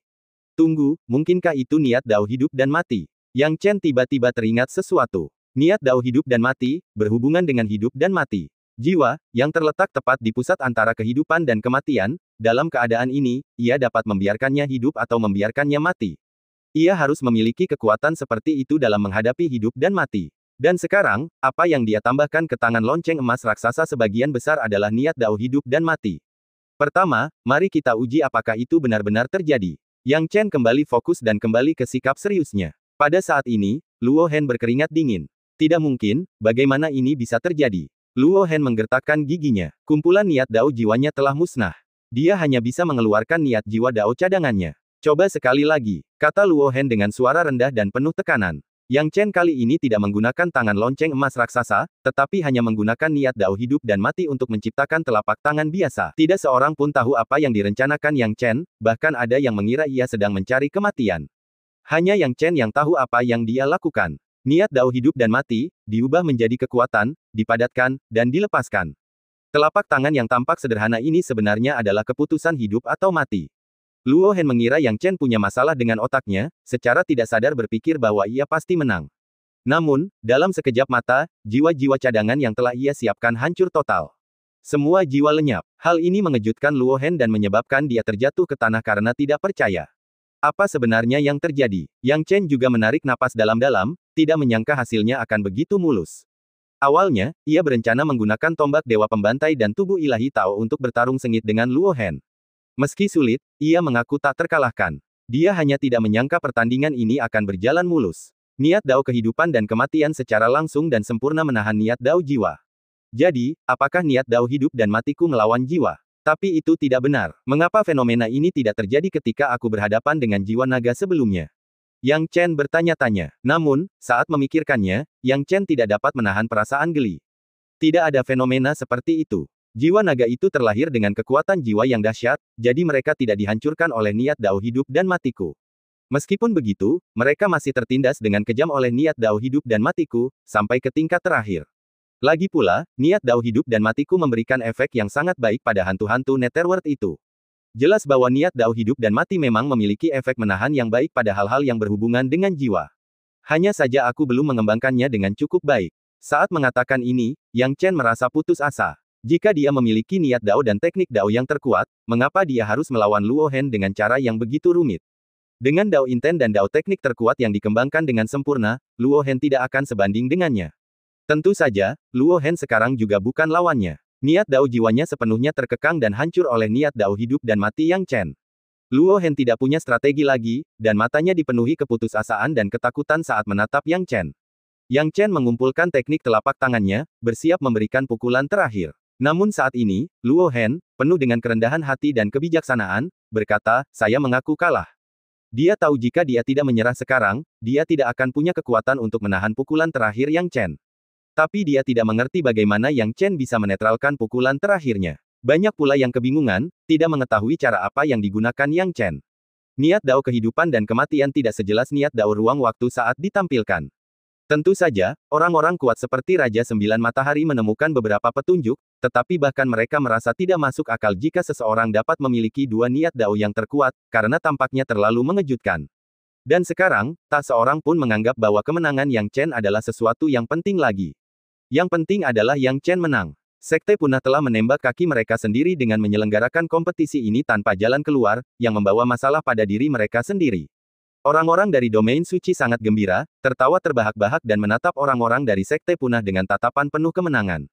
Tunggu, mungkinkah itu niat dao hidup dan mati? Yang Chen tiba-tiba teringat sesuatu. Niat dao hidup dan mati, berhubungan dengan hidup dan mati. Jiwa, yang terletak tepat di pusat antara kehidupan dan kematian, dalam keadaan ini, ia dapat membiarkannya hidup atau membiarkannya mati. Ia harus memiliki kekuatan seperti itu dalam menghadapi hidup dan mati. Dan sekarang, apa yang dia tambahkan ke tangan lonceng emas raksasa sebagian besar adalah niat dao hidup dan mati. Pertama, mari kita uji apakah itu benar-benar terjadi. Yang Chen kembali fokus dan kembali ke sikap seriusnya. Pada saat ini, Luo Hen berkeringat dingin. Tidak mungkin, bagaimana ini bisa terjadi? Luo Hen menggertakkan giginya. Kumpulan niat dao jiwanya telah musnah. Dia hanya bisa mengeluarkan niat jiwa dao cadangannya. Coba sekali lagi, kata Luo Hen dengan suara rendah dan penuh tekanan. Yang Chen kali ini tidak menggunakan tangan lonceng emas raksasa, tetapi hanya menggunakan niat dao hidup dan mati untuk menciptakan telapak tangan biasa. Tidak seorang pun tahu apa yang direncanakan Yang Chen, bahkan ada yang mengira ia sedang mencari kematian. Hanya Yang Chen yang tahu apa yang dia lakukan. Niat dao hidup dan mati, diubah menjadi kekuatan, dipadatkan, dan dilepaskan. Telapak tangan yang tampak sederhana ini sebenarnya adalah keputusan hidup atau mati. Luo Hen mengira Yang Chen punya masalah dengan otaknya, secara tidak sadar berpikir bahwa ia pasti menang. Namun, dalam sekejap mata, jiwa-jiwa cadangan yang telah ia siapkan hancur total. Semua jiwa lenyap. Hal ini mengejutkan Luo Hen dan menyebabkan dia terjatuh ke tanah karena tidak percaya. Apa sebenarnya yang terjadi? Yang Chen juga menarik napas dalam-dalam, tidak menyangka hasilnya akan begitu mulus. Awalnya, ia berencana menggunakan tombak dewa pembantai dan tubuh ilahi Tao untuk bertarung sengit dengan Luo Hen. Meski sulit, ia mengaku tak terkalahkan. Dia hanya tidak menyangka pertandingan ini akan berjalan mulus. Niat dao kehidupan dan kematian secara langsung dan sempurna menahan niat dao jiwa. Jadi, apakah niat dao hidup dan matiku melawan jiwa? Tapi itu tidak benar. Mengapa fenomena ini tidak terjadi ketika aku berhadapan dengan jiwa naga sebelumnya? Yang Chen bertanya-tanya. Namun, saat memikirkannya, Yang Chen tidak dapat menahan perasaan geli. Tidak ada fenomena seperti itu. Jiwa naga itu terlahir dengan kekuatan jiwa yang dahsyat, jadi mereka tidak dihancurkan oleh niat dao hidup dan matiku. Meskipun begitu, mereka masih tertindas dengan kejam oleh niat dao hidup dan matiku, sampai ke tingkat terakhir. Lagi pula, niat dao hidup dan matiku memberikan efek yang sangat baik pada hantu-hantu Netherworld itu. Jelas bahwa niat dao hidup dan mati memang memiliki efek menahan yang baik pada hal-hal yang berhubungan dengan jiwa. Hanya saja aku belum mengembangkannya dengan cukup baik. Saat mengatakan ini, Yang Chen merasa putus asa. Jika dia memiliki niat dao dan teknik dao yang terkuat, mengapa dia harus melawan Luo Hen dengan cara yang begitu rumit? Dengan dao inten dan dao teknik terkuat yang dikembangkan dengan sempurna, Luo Hen tidak akan sebanding dengannya. Tentu saja, Luo Hen sekarang juga bukan lawannya. Niat dao jiwanya sepenuhnya terkekang dan hancur oleh niat dao hidup dan mati Yang Chen. Luo Hen tidak punya strategi lagi, dan matanya dipenuhi keputusasaan dan ketakutan saat menatap Yang Chen. Yang Chen mengumpulkan teknik telapak tangannya, bersiap memberikan pukulan terakhir. Namun saat ini, Luo Hen, penuh dengan kerendahan hati dan kebijaksanaan, berkata, saya mengaku kalah. Dia tahu jika dia tidak menyerah sekarang, dia tidak akan punya kekuatan untuk menahan pukulan terakhir Yang Chen. Tapi dia tidak mengerti bagaimana Yang Chen bisa menetralkan pukulan terakhirnya. Banyak pula yang kebingungan, tidak mengetahui cara apa yang digunakan Yang Chen. Niat dao kehidupan dan kematian tidak sejelas niat dao ruang waktu saat ditampilkan. Tentu saja, orang-orang kuat seperti Raja Sembilan Matahari menemukan beberapa petunjuk, tetapi bahkan mereka merasa tidak masuk akal jika seseorang dapat memiliki dua niat dao yang terkuat, karena tampaknya terlalu mengejutkan. Dan sekarang, tak seorang pun menganggap bahwa kemenangan Yang Chen adalah sesuatu yang penting lagi. Yang penting adalah Yang Chen menang. Sekte Punah telah menembak kaki mereka sendiri dengan menyelenggarakan kompetisi ini tanpa jalan keluar, yang membawa masalah pada diri mereka sendiri. Orang-orang dari domain suci sangat gembira, tertawa terbahak-bahak dan menatap orang-orang dari Sekte Punah dengan tatapan penuh kemenangan.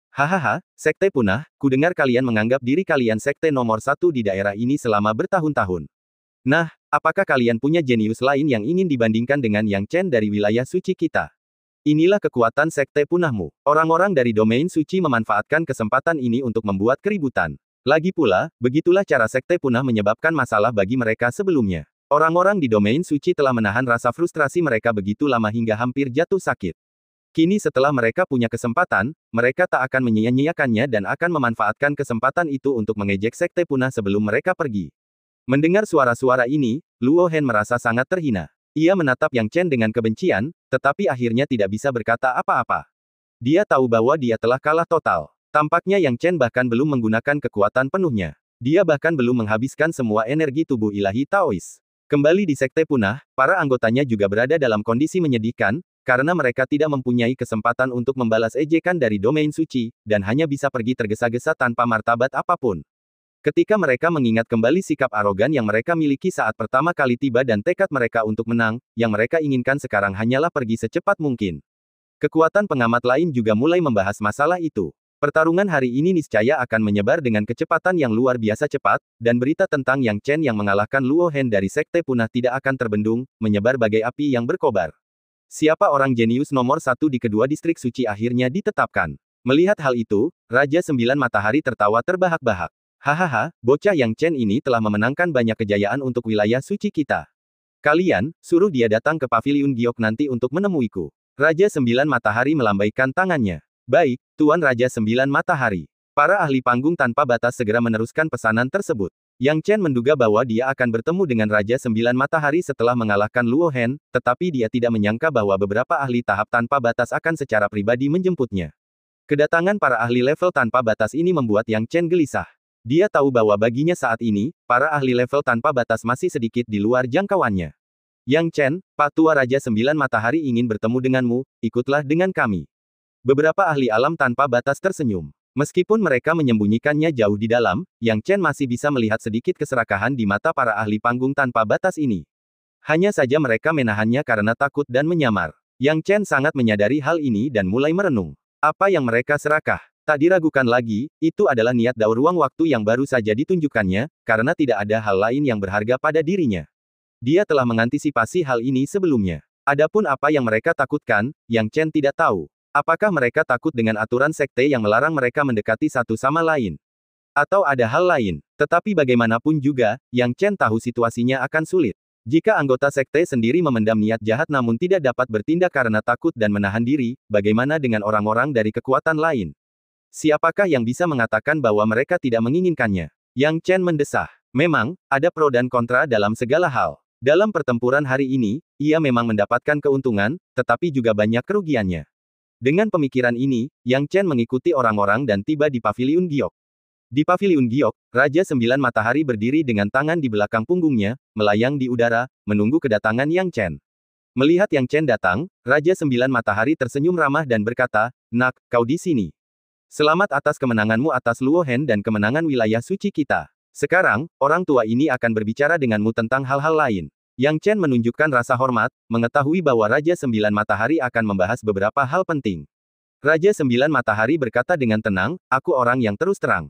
Hahaha, Sekte Punah, kudengar kalian menganggap diri kalian sekte nomor satu di daerah ini selama bertahun-tahun. Nah, apakah kalian punya jenius lain yang ingin dibandingkan dengan Yang Chen dari wilayah suci kita? Inilah kekuatan Sekte Punahmu. Orang-orang dari domain suci memanfaatkan kesempatan ini untuk membuat keributan. Lagi pula, begitulah cara Sekte Punah menyebabkan masalah bagi mereka sebelumnya. Orang-orang di domain suci telah menahan rasa frustrasi mereka begitu lama hingga hampir jatuh sakit. Kini setelah mereka punya kesempatan, mereka tak akan menyia-nyiakannya dan akan memanfaatkan kesempatan itu untuk mengejek Sekte Punah sebelum mereka pergi. Mendengar suara-suara ini, Luo Hen merasa sangat terhina. Ia menatap Yang Chen dengan kebencian, tetapi akhirnya tidak bisa berkata apa-apa. Dia tahu bahwa dia telah kalah total. Tampaknya Yang Chen bahkan belum menggunakan kekuatan penuhnya. Dia bahkan belum menghabiskan semua energi tubuh ilahi Taois. Kembali di Sekte Punah, para anggotanya juga berada dalam kondisi menyedihkan, karena mereka tidak mempunyai kesempatan untuk membalas ejekan dari domain suci, dan hanya bisa pergi tergesa-gesa tanpa martabat apapun. Ketika mereka mengingat kembali sikap arogan yang mereka miliki saat pertama kali tiba dan tekad mereka untuk menang, yang mereka inginkan sekarang hanyalah pergi secepat mungkin. Kekuatan pengamat lain juga mulai membahas masalah itu. Pertarungan hari ini niscaya akan menyebar dengan kecepatan yang luar biasa cepat, dan berita tentang Yang Chen yang mengalahkan Luo Hen dari Sekte Punah tidak akan terbendung, menyebar bagai api yang berkobar. Siapa orang jenius nomor satu di kedua distrik suci akhirnya ditetapkan. Melihat hal itu, Raja Sembilan Matahari tertawa terbahak-bahak. Hahaha, bocah Yang Chen ini telah memenangkan banyak kejayaan untuk wilayah suci kita. Kalian, suruh dia datang ke paviliun Giok nanti untuk menemuiku. Raja Sembilan Matahari melambaikan tangannya. Baik, Tuan Raja Sembilan Matahari. Para ahli panggung tanpa batas segera meneruskan pesanan tersebut. Yang Chen menduga bahwa dia akan bertemu dengan Raja Sembilan Matahari setelah mengalahkan Luo Hen, tetapi dia tidak menyangka bahwa beberapa ahli tahap tanpa batas akan secara pribadi menjemputnya. Kedatangan para ahli level tanpa batas ini membuat Yang Chen gelisah. Dia tahu bahwa baginya saat ini, para ahli level tanpa batas masih sedikit di luar jangkauannya. Yang Chen, Pak Tua Raja Sembilan Matahari ingin bertemu denganmu, ikutlah dengan kami. Beberapa ahli alam tanpa batas tersenyum. Meskipun mereka menyembunyikannya jauh di dalam, Yang Chen masih bisa melihat sedikit keserakahan di mata para ahli panggung tanpa batas ini. Hanya saja mereka menahannya karena takut dan menyamar. Yang Chen sangat menyadari hal ini dan mulai merenung. Apa yang mereka serakah? Tak diragukan lagi, itu adalah niat dao ruang waktu yang baru saja ditunjukkannya, karena tidak ada hal lain yang berharga pada dirinya. Dia telah mengantisipasi hal ini sebelumnya. Adapun apa yang mereka takutkan, Yang Chen tidak tahu. Apakah mereka takut dengan aturan sekte yang melarang mereka mendekati satu sama lain? Atau ada hal lain? Tetapi bagaimanapun juga, Yang Chen tahu situasinya akan sulit. Jika anggota sekte sendiri memendam niat jahat namun tidak dapat bertindak karena takut dan menahan diri, bagaimana dengan orang-orang dari kekuatan lain? Siapakah yang bisa mengatakan bahwa mereka tidak menginginkannya? Yang Chen mendesah. Memang, ada pro dan kontra dalam segala hal. Dalam pertempuran hari ini, ia memang mendapatkan keuntungan, tetapi juga banyak kerugiannya. Dengan pemikiran ini, Yang Chen mengikuti orang-orang dan tiba di paviliun Giok. Di paviliun Giok, Raja Sembilan Matahari berdiri dengan tangan di belakang punggungnya, melayang di udara, menunggu kedatangan Yang Chen. Melihat Yang Chen datang, Raja Sembilan Matahari tersenyum ramah dan berkata, "Nak, kau di sini. Selamat atas kemenanganmu atas Luo Hen dan kemenangan wilayah suci kita. Sekarang, orang tua ini akan berbicara denganmu tentang hal-hal lain." Yang Chen menunjukkan rasa hormat, mengetahui bahwa Raja Sembilan Matahari akan membahas beberapa hal penting. Raja Sembilan Matahari berkata dengan tenang, "Aku orang yang terus terang.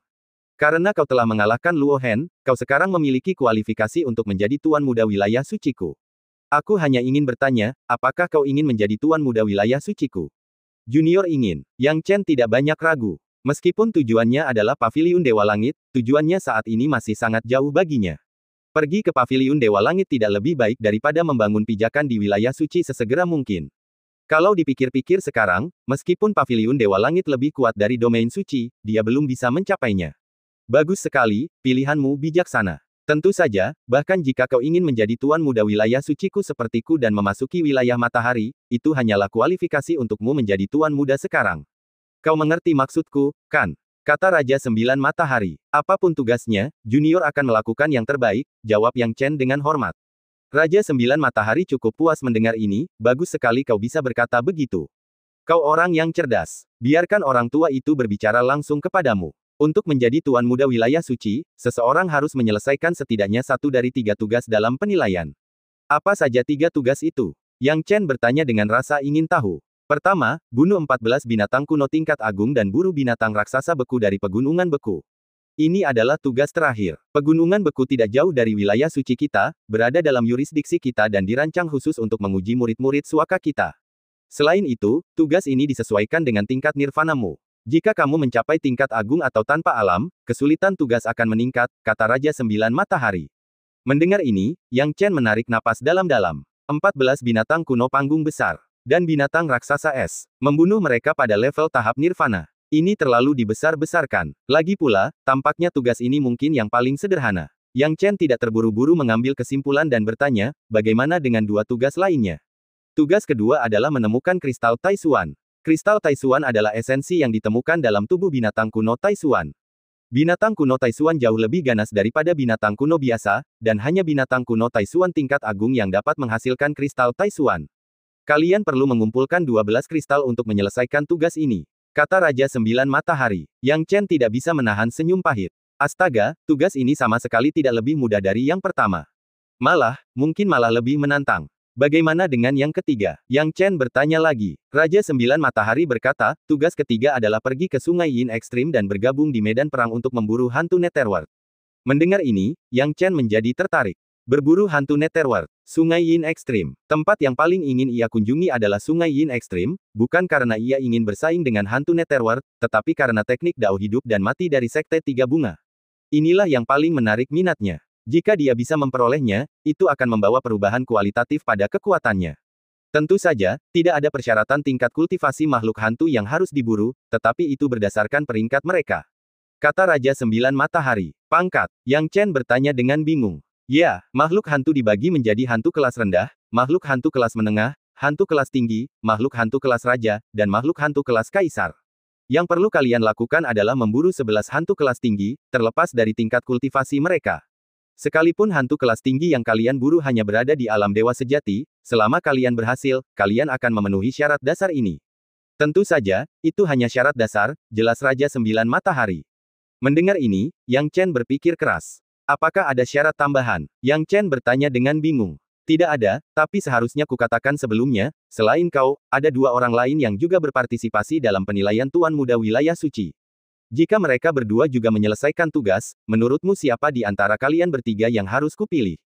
Karena kau telah mengalahkan Luo Hen, kau sekarang memiliki kualifikasi untuk menjadi tuan muda wilayah suciku. Aku hanya ingin bertanya, apakah kau ingin menjadi tuan muda wilayah suciku?" Junior ingin. Yang Chen tidak banyak ragu. Meskipun tujuannya adalah paviliun Dewa Langit, tujuannya saat ini masih sangat jauh baginya. Pergi ke paviliun Dewa Langit tidak lebih baik daripada membangun pijakan di wilayah suci sesegera mungkin. Kalau dipikir-pikir sekarang, meskipun paviliun Dewa Langit lebih kuat dari domain suci, dia belum bisa mencapainya. Bagus sekali, pilihanmu bijaksana. Tentu saja, bahkan jika kau ingin menjadi tuan muda wilayah suciku sepertiku dan memasuki wilayah matahari, itu hanyalah kualifikasi untukmu menjadi tuan muda sekarang. Kau mengerti maksudku, kan? Kata Raja Sembilan Matahari. Apapun tugasnya, junior akan melakukan yang terbaik, jawab Yang Chen dengan hormat. Raja Sembilan Matahari cukup puas mendengar ini, bagus sekali kau bisa berkata begitu. Kau orang yang cerdas. Biarkan orang tua itu berbicara langsung kepadamu. Untuk menjadi tuan muda wilayah suci, seseorang harus menyelesaikan setidaknya 1 dari 3 tugas dalam penilaian. Apa saja 3 tugas itu? Yang Chen bertanya dengan rasa ingin tahu. Pertama, bunuh 14 binatang kuno tingkat agung dan buru binatang raksasa beku dari pegunungan beku. Ini adalah tugas terakhir. Pegunungan beku tidak jauh dari wilayah suci kita, berada dalam yurisdiksi kita dan dirancang khusus untuk menguji murid-murid suaka kita. Selain itu, tugas ini disesuaikan dengan tingkat nirvanamu. Jika kamu mencapai tingkat agung atau tanpa alam, kesulitan tugas akan meningkat, kata Raja Sembilan Matahari. Mendengar ini, Yang Chen menarik napas dalam-dalam. 14 binatang kuno panggung besar, dan binatang raksasa es. Membunuh mereka pada level tahap nirvana. Ini terlalu dibesar-besarkan. Lagi pula, tampaknya tugas ini mungkin yang paling sederhana. Yang Chen tidak terburu-buru mengambil kesimpulan dan bertanya, bagaimana dengan 2 tugas lainnya? Tugas kedua adalah menemukan kristal Taisuan. Kristal Taisuan adalah esensi yang ditemukan dalam tubuh binatang kuno Taisuan. Binatang kuno Taisuan jauh lebih ganas daripada binatang kuno biasa, dan hanya binatang kuno Taisuan tingkat agung yang dapat menghasilkan kristal Taisuan. Kalian perlu mengumpulkan 12 kristal untuk menyelesaikan tugas ini, kata Raja Sembilan Matahari. Yang Chen tidak bisa menahan senyum pahit. Astaga, tugas ini sama sekali tidak lebih mudah dari yang pertama. Mungkin malah lebih menantang. Bagaimana dengan yang ketiga? Yang Chen bertanya lagi. Raja Sembilan Matahari berkata, tugas ketiga adalah pergi ke Sungai Yin Ekstrim dan bergabung di medan perang untuk memburu hantu Netherworld. Mendengar ini, Yang Chen menjadi tertarik. Berburu hantu Netherworld. Sungai Yin Ekstrim. Tempat yang paling ingin ia kunjungi adalah Sungai Yin Ekstrim, bukan karena ia ingin bersaing dengan hantu Netherworld, tetapi karena teknik dao hidup dan mati dari Sekte Tiga Bunga. Inilah yang paling menarik minatnya. Jika dia bisa memperolehnya, itu akan membawa perubahan kualitatif pada kekuatannya. Tentu saja, tidak ada persyaratan tingkat kultivasi makhluk hantu yang harus diburu, tetapi itu berdasarkan peringkat mereka. Kata Raja Sembilan Matahari. Pangkat. Yang Chen bertanya dengan bingung. Ya, makhluk hantu dibagi menjadi hantu kelas rendah, makhluk hantu kelas menengah, hantu kelas tinggi, makhluk hantu kelas raja, dan makhluk hantu kelas kaisar. Yang perlu kalian lakukan adalah memburu 11 hantu kelas tinggi, terlepas dari tingkat kultivasi mereka. Sekalipun hantu kelas tinggi yang kalian buru hanya berada di alam dewa sejati, selama kalian berhasil, kalian akan memenuhi syarat dasar ini. Tentu saja, itu hanya syarat dasar, jelas Raja Sembilan Matahari. Mendengar ini, Yang Chen berpikir keras. Apakah ada syarat tambahan? Yang Chen bertanya dengan bingung. Tidak ada, tapi seharusnya kukatakan sebelumnya, selain kau, ada 2 orang lain yang juga berpartisipasi dalam penilaian Tuan Muda Wilayah Suci. Jika mereka berdua juga menyelesaikan tugas, menurutmu siapa di antara kalian bertiga yang harus kupilih?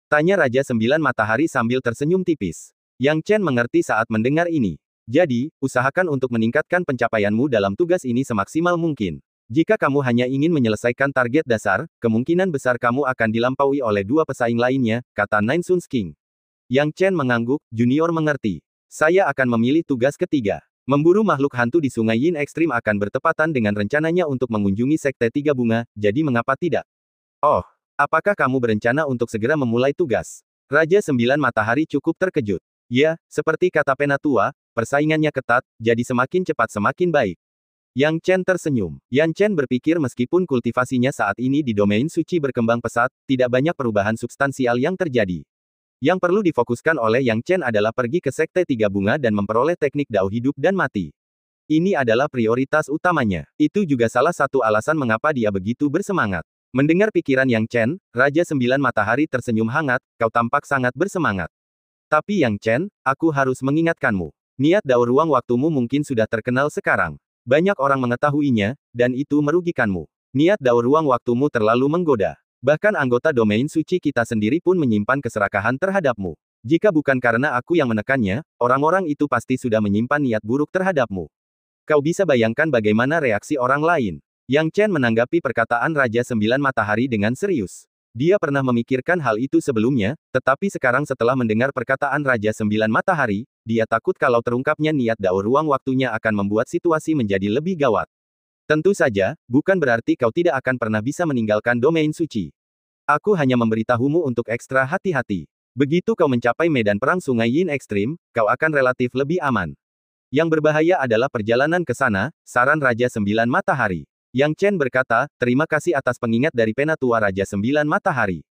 Tanya Raja Sembilan Matahari sambil tersenyum tipis. Yang Chen mengerti saat mendengar ini. Jadi, usahakan untuk meningkatkan pencapaianmu dalam tugas ini semaksimal mungkin. Jika kamu hanya ingin menyelesaikan target dasar, kemungkinan besar kamu akan dilampaui oleh 2 pesaing lainnya, kata Nine Suns King. Yang Chen mengangguk, junior mengerti. Saya akan memilih tugas ketiga. Memburu makhluk hantu di Sungai Yin Ekstrim akan bertepatan dengan rencananya untuk mengunjungi Sekte Tiga Bunga, jadi mengapa tidak? Oh, apakah kamu berencana untuk segera memulai tugas? Raja Sembilan Matahari cukup terkejut. Ya, seperti kata Penatua, persaingannya ketat, jadi semakin cepat semakin baik. Yang Chen tersenyum. Yang Chen berpikir meskipun kultivasinya saat ini di domain suci berkembang pesat, tidak banyak perubahan substansial yang terjadi. Yang perlu difokuskan oleh Yang Chen adalah pergi ke Sekte Tiga Bunga dan memperoleh teknik dao hidup dan mati. Ini adalah prioritas utamanya. Itu juga salah satu alasan mengapa dia begitu bersemangat. Mendengar pikiran Yang Chen, Raja Sembilan Matahari tersenyum hangat, kau tampak sangat bersemangat. Tapi Yang Chen, aku harus mengingatkanmu. Niat dao ruang waktumu mungkin sudah terkenal sekarang. Banyak orang mengetahuinya, dan itu merugikanmu. Niat dao ruang waktumu terlalu menggoda. Bahkan anggota domain suci kita sendiri pun menyimpan keserakahan terhadapmu. Jika bukan karena aku yang menekannya, orang-orang itu pasti sudah menyimpan niat buruk terhadapmu. Kau bisa bayangkan bagaimana reaksi orang lain. Yang Chen menanggapi perkataan Raja Sembilan Matahari dengan serius. Dia pernah memikirkan hal itu sebelumnya, tetapi sekarang setelah mendengar perkataan Raja Sembilan Matahari, dia takut kalau terungkapnya niat Dao ruang waktunya akan membuat situasi menjadi lebih gawat. Tentu saja, bukan berarti kau tidak akan pernah bisa meninggalkan domain suci. Aku hanya memberitahumu untuk ekstra hati-hati. Begitu kau mencapai medan perang Sungai Yin Ekstrim, kau akan relatif lebih aman. Yang berbahaya adalah perjalanan ke sana, saran Raja Sembilan Matahari. Yang Chen berkata, terima kasih atas pengingat dari Penatua Raja Sembilan Matahari.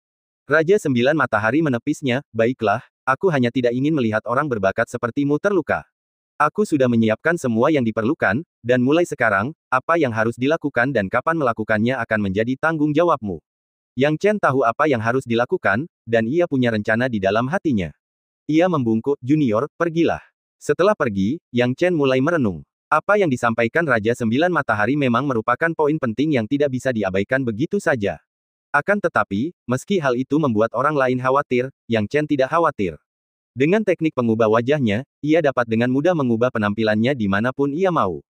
Raja Sembilan Matahari menepisnya, baiklah, aku hanya tidak ingin melihat orang berbakat sepertimu terluka. Aku sudah menyiapkan semua yang diperlukan, dan mulai sekarang, apa yang harus dilakukan dan kapan melakukannya akan menjadi tanggung jawabmu. Yang Chen tahu apa yang harus dilakukan, dan ia punya rencana di dalam hatinya. Ia membungkuk, junior, pergilah. Setelah pergi, Yang Chen mulai merenung. Apa yang disampaikan Raja Sembilan Matahari memang merupakan poin penting yang tidak bisa diabaikan begitu saja. Akan tetapi, meski hal itu membuat orang lain khawatir, Yang Chen tidak khawatir. Dengan teknik pengubah wajahnya, ia dapat dengan mudah mengubah penampilannya dimanapun ia mau.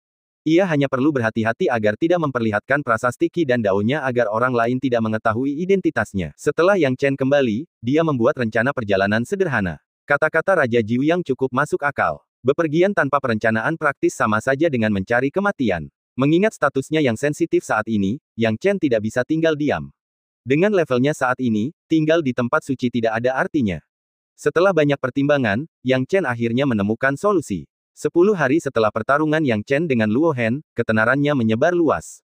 Ia hanya perlu berhati-hati agar tidak memperlihatkan prasasti Qi dan Dao-nya agar orang lain tidak mengetahui identitasnya. Setelah Yang Chen kembali, dia membuat rencana perjalanan sederhana. Kata-kata Raja Jiu yang cukup masuk akal. Bepergian tanpa perencanaan praktis sama saja dengan mencari kematian. Mengingat statusnya yang sensitif saat ini, Yang Chen tidak bisa tinggal diam. Dengan levelnya saat ini, tinggal di tempat suci tidak ada artinya. Setelah banyak pertimbangan, Yang Chen akhirnya menemukan solusi. 10 hari setelah pertarungan Yang Chen dengan Luo Hen, ketenarannya menyebar luas.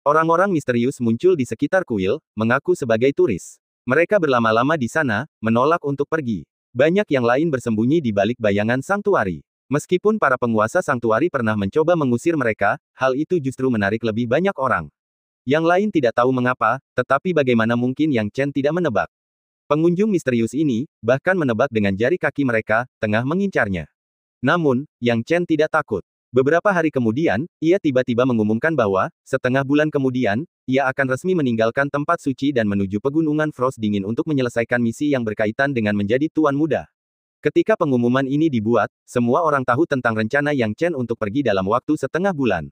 Orang-orang misterius muncul di sekitar kuil, mengaku sebagai turis. Mereka berlama-lama di sana, menolak untuk pergi. Banyak yang lain bersembunyi di balik bayangan sanktuari. Meskipun para penguasa sanktuari pernah mencoba mengusir mereka, hal itu justru menarik lebih banyak orang. Yang lain tidak tahu mengapa, tetapi bagaimana mungkin Yang Chen tidak menebak. Pengunjung misterius ini, bahkan menebak dengan jari kaki mereka, tengah mengincarnya. Namun, Yang Chen tidak takut. Beberapa hari kemudian, ia tiba-tiba mengumumkan bahwa, setengah bulan kemudian, ia akan resmi meninggalkan tempat suci dan menuju pegunungan Frost Dingin untuk menyelesaikan misi yang berkaitan dengan menjadi Tuan Muda. Ketika pengumuman ini dibuat, semua orang tahu tentang rencana Yang Chen untuk pergi dalam waktu setengah bulan.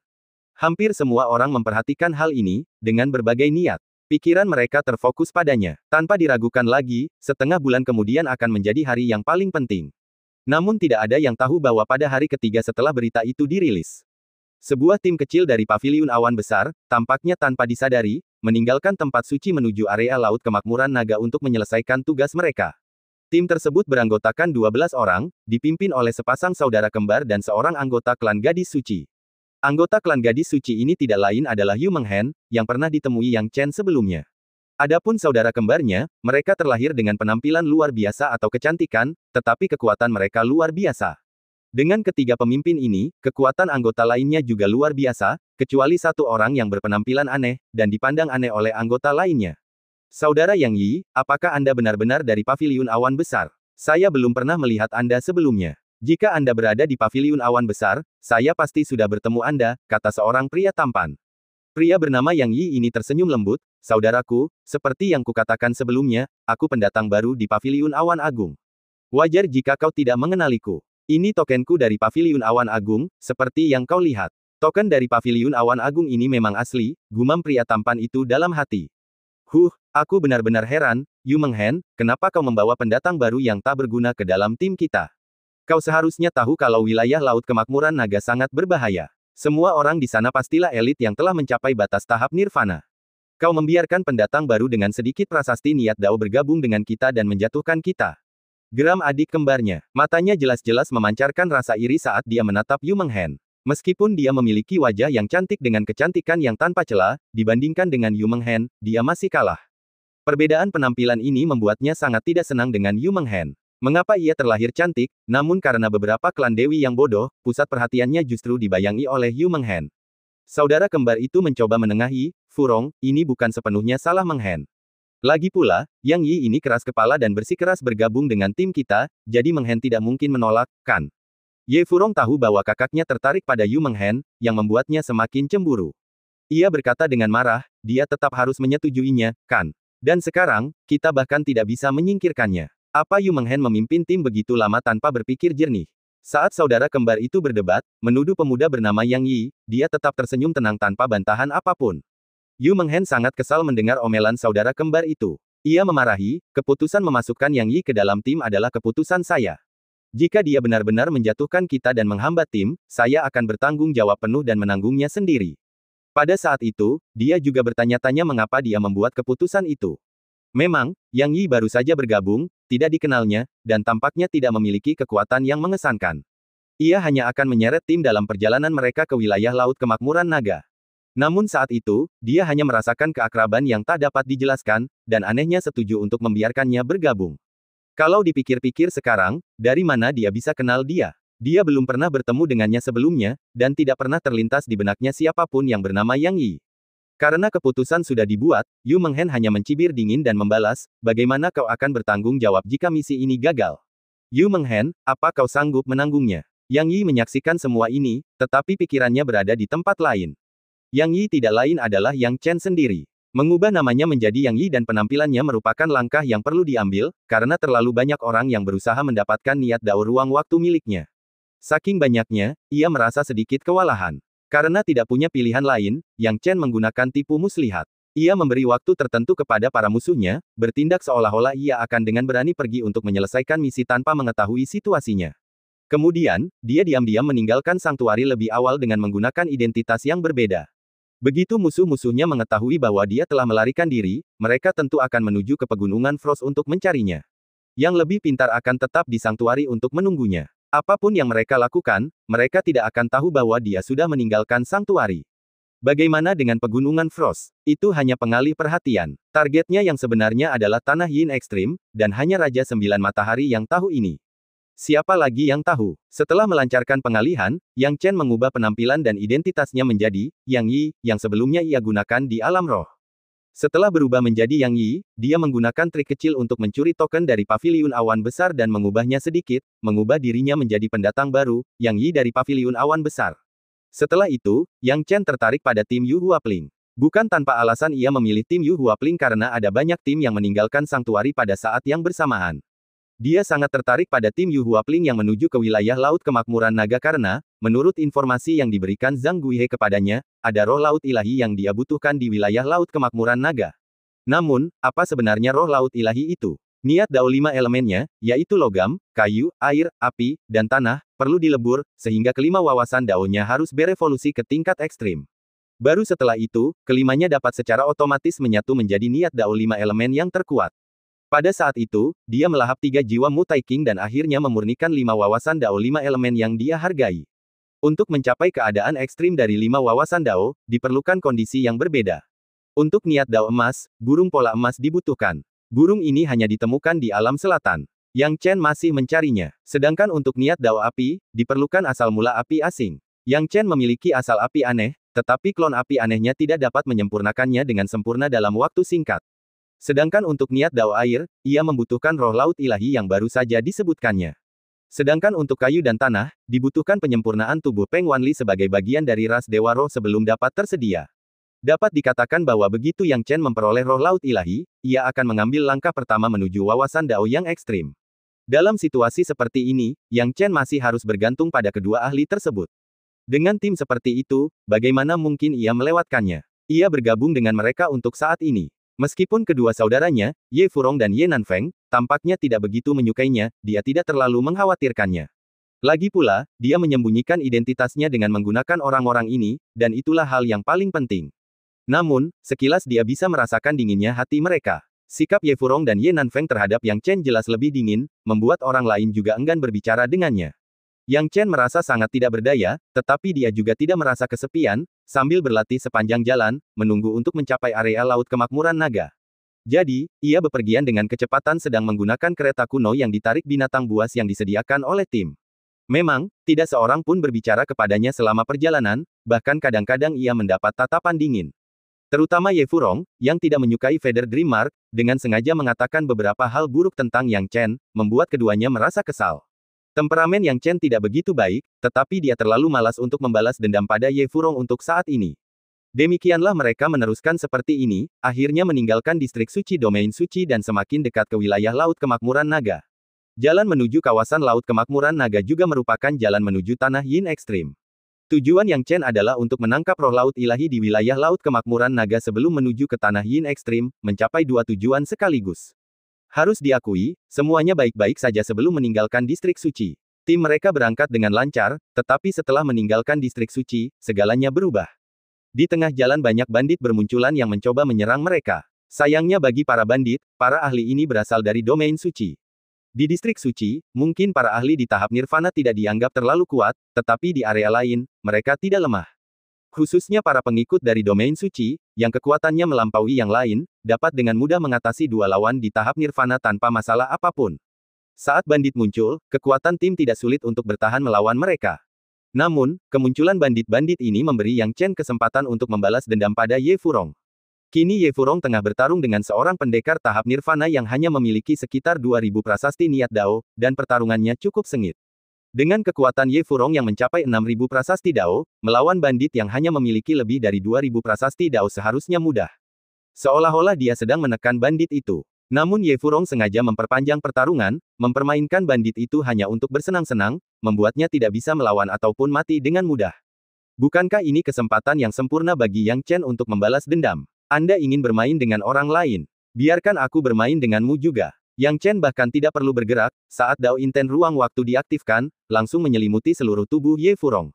Hampir semua orang memperhatikan hal ini, dengan berbagai niat. Pikiran mereka terfokus padanya. Tanpa diragukan lagi, setengah bulan kemudian akan menjadi hari yang paling penting. Namun tidak ada yang tahu bahwa pada hari ketiga setelah berita itu dirilis, sebuah tim kecil dari Paviliun Awan Besar, tampaknya tanpa disadari, meninggalkan tempat suci menuju area Laut Kemakmuran Naga untuk menyelesaikan tugas mereka. Tim tersebut beranggotakan 12 orang, dipimpin oleh sepasang saudara kembar dan seorang anggota klan Gadis Suci. Anggota klan Gadis Suci ini tidak lain adalah Yu Menghen, yang pernah ditemui Yang Chen sebelumnya. Adapun saudara kembarnya, mereka terlahir dengan penampilan luar biasa atau kecantikan, tetapi kekuatan mereka luar biasa. Dengan ketiga pemimpin ini, kekuatan anggota lainnya juga luar biasa, kecuali satu orang yang berpenampilan aneh, dan dipandang aneh oleh anggota lainnya. Saudara Yang Yi, apakah Anda benar-benar dari Paviliun Awan Besar? Saya belum pernah melihat Anda sebelumnya. Jika Anda berada di Paviliun Awan Besar, saya pasti sudah bertemu Anda, kata seorang pria tampan. Pria bernama Yang Yi ini tersenyum lembut, saudaraku, seperti yang kukatakan sebelumnya, aku pendatang baru di Paviliun Awan Agung. Wajar jika kau tidak mengenaliku. Ini tokenku dari Paviliun Awan Agung, seperti yang kau lihat. Token dari Paviliun Awan Agung ini memang asli, gumam pria tampan itu dalam hati. Aku benar-benar heran, Yu Menghen, kenapa kau membawa pendatang baru yang tak berguna ke dalam tim kita? Kau seharusnya tahu kalau wilayah Laut Kemakmuran Naga sangat berbahaya. Semua orang di sana pastilah elit yang telah mencapai batas tahap nirvana. Kau membiarkan pendatang baru dengan sedikit prasasti niat Dao bergabung dengan kita dan menjatuhkan kita. Geram adik kembarnya. Matanya jelas-jelas memancarkan rasa iri saat dia menatap Yu Menghen. Meskipun dia memiliki wajah yang cantik dengan kecantikan yang tanpa celah, dibandingkan dengan Yu Menghen, dia masih kalah. Perbedaan penampilan ini membuatnya sangat tidak senang dengan Yu Menghen. Mengapa ia terlahir cantik, namun karena beberapa klan dewi yang bodoh, pusat perhatiannya justru dibayangi oleh Yu Menghen. Saudara kembar itu mencoba menengahi, Furong, ini bukan sepenuhnya salah Menghen. Lagi pula, Yang Yi ini keras kepala dan bersikeras bergabung dengan tim kita, jadi Menghen tidak mungkin menolak, kan? Ye Furong tahu bahwa kakaknya tertarik pada Yu Menghen, yang membuatnya semakin cemburu. Ia berkata dengan marah, dia tetap harus menyetujuinya, kan? Dan sekarang, kita bahkan tidak bisa menyingkirkannya. Apa Yu Menghen memimpin tim begitu lama tanpa berpikir jernih? Saat saudara kembar itu berdebat, menuduh pemuda bernama Yang Yi, dia tetap tersenyum tenang tanpa bantahan apapun. Yu Menghen sangat kesal mendengar omelan saudara kembar itu. Ia memarahi, keputusan memasukkan Yang Yi ke dalam tim adalah keputusan saya. Jika dia benar-benar menjatuhkan kita dan menghambat tim, saya akan bertanggung jawab penuh dan menanggungnya sendiri. Pada saat itu, dia juga bertanya-tanya mengapa dia membuat keputusan itu. Memang, Yang Yi baru saja bergabung, tidak dikenalnya, dan tampaknya tidak memiliki kekuatan yang mengesankan. Ia hanya akan menyeret tim dalam perjalanan mereka ke wilayah Laut Kemakmuran Naga. Namun saat itu, dia hanya merasakan keakraban yang tak dapat dijelaskan, dan anehnya setuju untuk membiarkannya bergabung. Kalau dipikir-pikir sekarang, dari mana dia bisa kenal dia? Dia belum pernah bertemu dengannya sebelumnya, dan tidak pernah terlintas di benaknya siapapun yang bernama Yang Yi. Karena keputusan sudah dibuat, Yu Menghen hanya mencibir dingin dan membalas, bagaimana kau akan bertanggung jawab jika misi ini gagal? Yu Menghen, apa kau sanggup menanggungnya? Yang Yi menyaksikan semua ini, tetapi pikirannya berada di tempat lain. Yang Yi tidak lain adalah Yang Chen sendiri. Mengubah namanya menjadi Yang Yi dan penampilannya merupakan langkah yang perlu diambil, karena terlalu banyak orang yang berusaha mendapatkan niat dao ruang waktu miliknya. Saking banyaknya, ia merasa sedikit kewalahan. Karena tidak punya pilihan lain, Yang Chen menggunakan tipu muslihat. Ia memberi waktu tertentu kepada para musuhnya, bertindak seolah-olah ia akan dengan berani pergi untuk menyelesaikan misi tanpa mengetahui situasinya. Kemudian, dia diam-diam meninggalkan Sanctuary lebih awal dengan menggunakan identitas yang berbeda. Begitu musuh-musuhnya mengetahui bahwa dia telah melarikan diri, mereka tentu akan menuju ke pegunungan Frost untuk mencarinya. Yang lebih pintar akan tetap di Sanctuary untuk menunggunya. Apapun yang mereka lakukan, mereka tidak akan tahu bahwa dia sudah meninggalkan Sanctuary. Bagaimana dengan pegunungan Frost? Itu hanya pengalih perhatian. Targetnya yang sebenarnya adalah Tanah Yin Ekstrim, dan hanya Raja Sembilan Matahari yang tahu ini. Siapa lagi yang tahu? Setelah melancarkan pengalihan, Yang Chen mengubah penampilan dan identitasnya menjadi Yang Yi, yang sebelumnya ia gunakan di alam roh. Setelah berubah menjadi Yang Yi, dia menggunakan trik kecil untuk mencuri token dari Paviliun Awan Besar dan mengubahnya sedikit, mengubah dirinya menjadi pendatang baru, Yang Yi dari Paviliun Awan Besar. Setelah itu, Yang Chen tertarik pada tim Yu Huapling. Bukan tanpa alasan ia memilih tim Yu Huapling karena ada banyak tim yang meninggalkan Sanctuary pada saat yang bersamaan. Dia sangat tertarik pada tim Yu Huapling yang menuju ke wilayah Laut Kemakmuran Naga karena, menurut informasi yang diberikan Zhang Guihe kepadanya, ada roh laut ilahi yang dia butuhkan di wilayah Laut Kemakmuran Naga. Namun, apa sebenarnya roh laut ilahi itu? Niat dao 5 elemennya, yaitu logam, kayu, air, api, dan tanah, perlu dilebur, sehingga kelima wawasan daonya harus berevolusi ke tingkat ekstrim. Baru setelah itu, kelimanya dapat secara otomatis menyatu menjadi niat dao 5 elemen yang terkuat. Pada saat itu, dia melahap 3 jiwa Mutai King dan akhirnya memurnikan 5 wawasan dao 5 elemen yang dia hargai. Untuk mencapai keadaan ekstrim dari 5 wawasan dao, diperlukan kondisi yang berbeda. Untuk niat dao emas, burung pola emas dibutuhkan. Burung ini hanya ditemukan di alam selatan. Yang Chen masih mencarinya. Sedangkan untuk niat dao api, diperlukan asal mula api asing. Yang Chen memiliki asal api aneh, tetapi klon api anehnya tidak dapat menyempurnakannya dengan sempurna dalam waktu singkat. Sedangkan untuk niat dao air, ia membutuhkan roh laut ilahi yang baru saja disebutkannya. Sedangkan untuk kayu dan tanah, dibutuhkan penyempurnaan tubuh Peng Wanli sebagai bagian dari ras Dewa Roh sebelum dapat tersedia. Dapat dikatakan bahwa begitu Yang Chen memperoleh roh laut ilahi, ia akan mengambil langkah pertama menuju wawasan dao yang ekstrim. Dalam situasi seperti ini, Yang Chen masih harus bergantung pada kedua ahli tersebut. Dengan tim seperti itu, bagaimana mungkin ia melewatkannya? Ia bergabung dengan mereka untuk saat ini. Meskipun kedua saudaranya, Ye Furong dan Ye Nanfeng, tampaknya tidak begitu menyukainya, dia tidak terlalu mengkhawatirkannya. Lagi pula, dia menyembunyikan identitasnya dengan menggunakan orang-orang ini, dan itulah hal yang paling penting. Namun, sekilas dia bisa merasakan dinginnya hati mereka. Sikap Ye Furong dan Ye Nanfeng terhadap Yang Chen jelas lebih dingin, membuat orang lain juga enggan berbicara dengannya. Yang Chen merasa sangat tidak berdaya, tetapi dia juga tidak merasa kesepian, sambil berlatih sepanjang jalan, menunggu untuk mencapai area Laut Kemakmuran Naga. Jadi, ia bepergian dengan kecepatan sedang menggunakan kereta kuno yang ditarik binatang buas yang disediakan oleh tim. Memang, tidak seorang pun berbicara kepadanya selama perjalanan, bahkan kadang-kadang ia mendapat tatapan dingin. Terutama Ye Furong, yang tidak menyukai Feather Dream Mark, dengan sengaja mengatakan beberapa hal buruk tentang Yang Chen, membuat keduanya merasa kesal. Temperamen Yang Chen tidak begitu baik, tetapi dia terlalu malas untuk membalas dendam pada Ye Furong untuk saat ini. Demikianlah mereka meneruskan seperti ini, akhirnya meninggalkan distrik suci domain suci dan semakin dekat ke wilayah Laut Kemakmuran Naga. Jalan menuju kawasan Laut Kemakmuran Naga juga merupakan jalan menuju Tanah Yin Ekstrim. Tujuan Yang Chen adalah untuk menangkap roh laut ilahi di wilayah Laut Kemakmuran Naga sebelum menuju ke Tanah Yin Ekstrim, mencapai dua tujuan sekaligus. Harus diakui, semuanya baik-baik saja sebelum meninggalkan distrik suci. Tim mereka berangkat dengan lancar, tetapi setelah meninggalkan distrik suci, segalanya berubah. Di tengah jalan banyak bandit bermunculan yang mencoba menyerang mereka. Sayangnya bagi para bandit, para ahli ini berasal dari domain suci. Di distrik suci, mungkin para ahli di tahap nirvana tidak dianggap terlalu kuat, tetapi di area lain, mereka tidak lemah. Khususnya para pengikut dari domain suci, yang kekuatannya melampaui yang lain, dapat dengan mudah mengatasi dua lawan di tahap nirvana tanpa masalah apapun. Saat bandit muncul, kekuatan tim tidak sulit untuk bertahan melawan mereka. Namun, kemunculan bandit-bandit ini memberi Yang Chen kesempatan untuk membalas dendam pada Ye Furong. Kini Ye Furong tengah bertarung dengan seorang pendekar tahap nirvana yang hanya memiliki sekitar 2000 prasasti niat Dao, dan pertarungannya cukup sengit. Dengan kekuatan Ye Furong yang mencapai 6000 prasasti Dao, melawan bandit yang hanya memiliki lebih dari 2000 prasasti Dao seharusnya mudah. Seolah-olah dia sedang menekan bandit itu. Namun Ye Furong sengaja memperpanjang pertarungan, mempermainkan bandit itu hanya untuk bersenang-senang, membuatnya tidak bisa melawan ataupun mati dengan mudah. Bukankah ini kesempatan yang sempurna bagi Yang Chen untuk membalas dendam? Anda ingin bermain dengan orang lain? Biarkan aku bermain denganmu juga. Yang Chen bahkan tidak perlu bergerak, saat Dao Inten ruang waktu diaktifkan, langsung menyelimuti seluruh tubuh Ye Furong.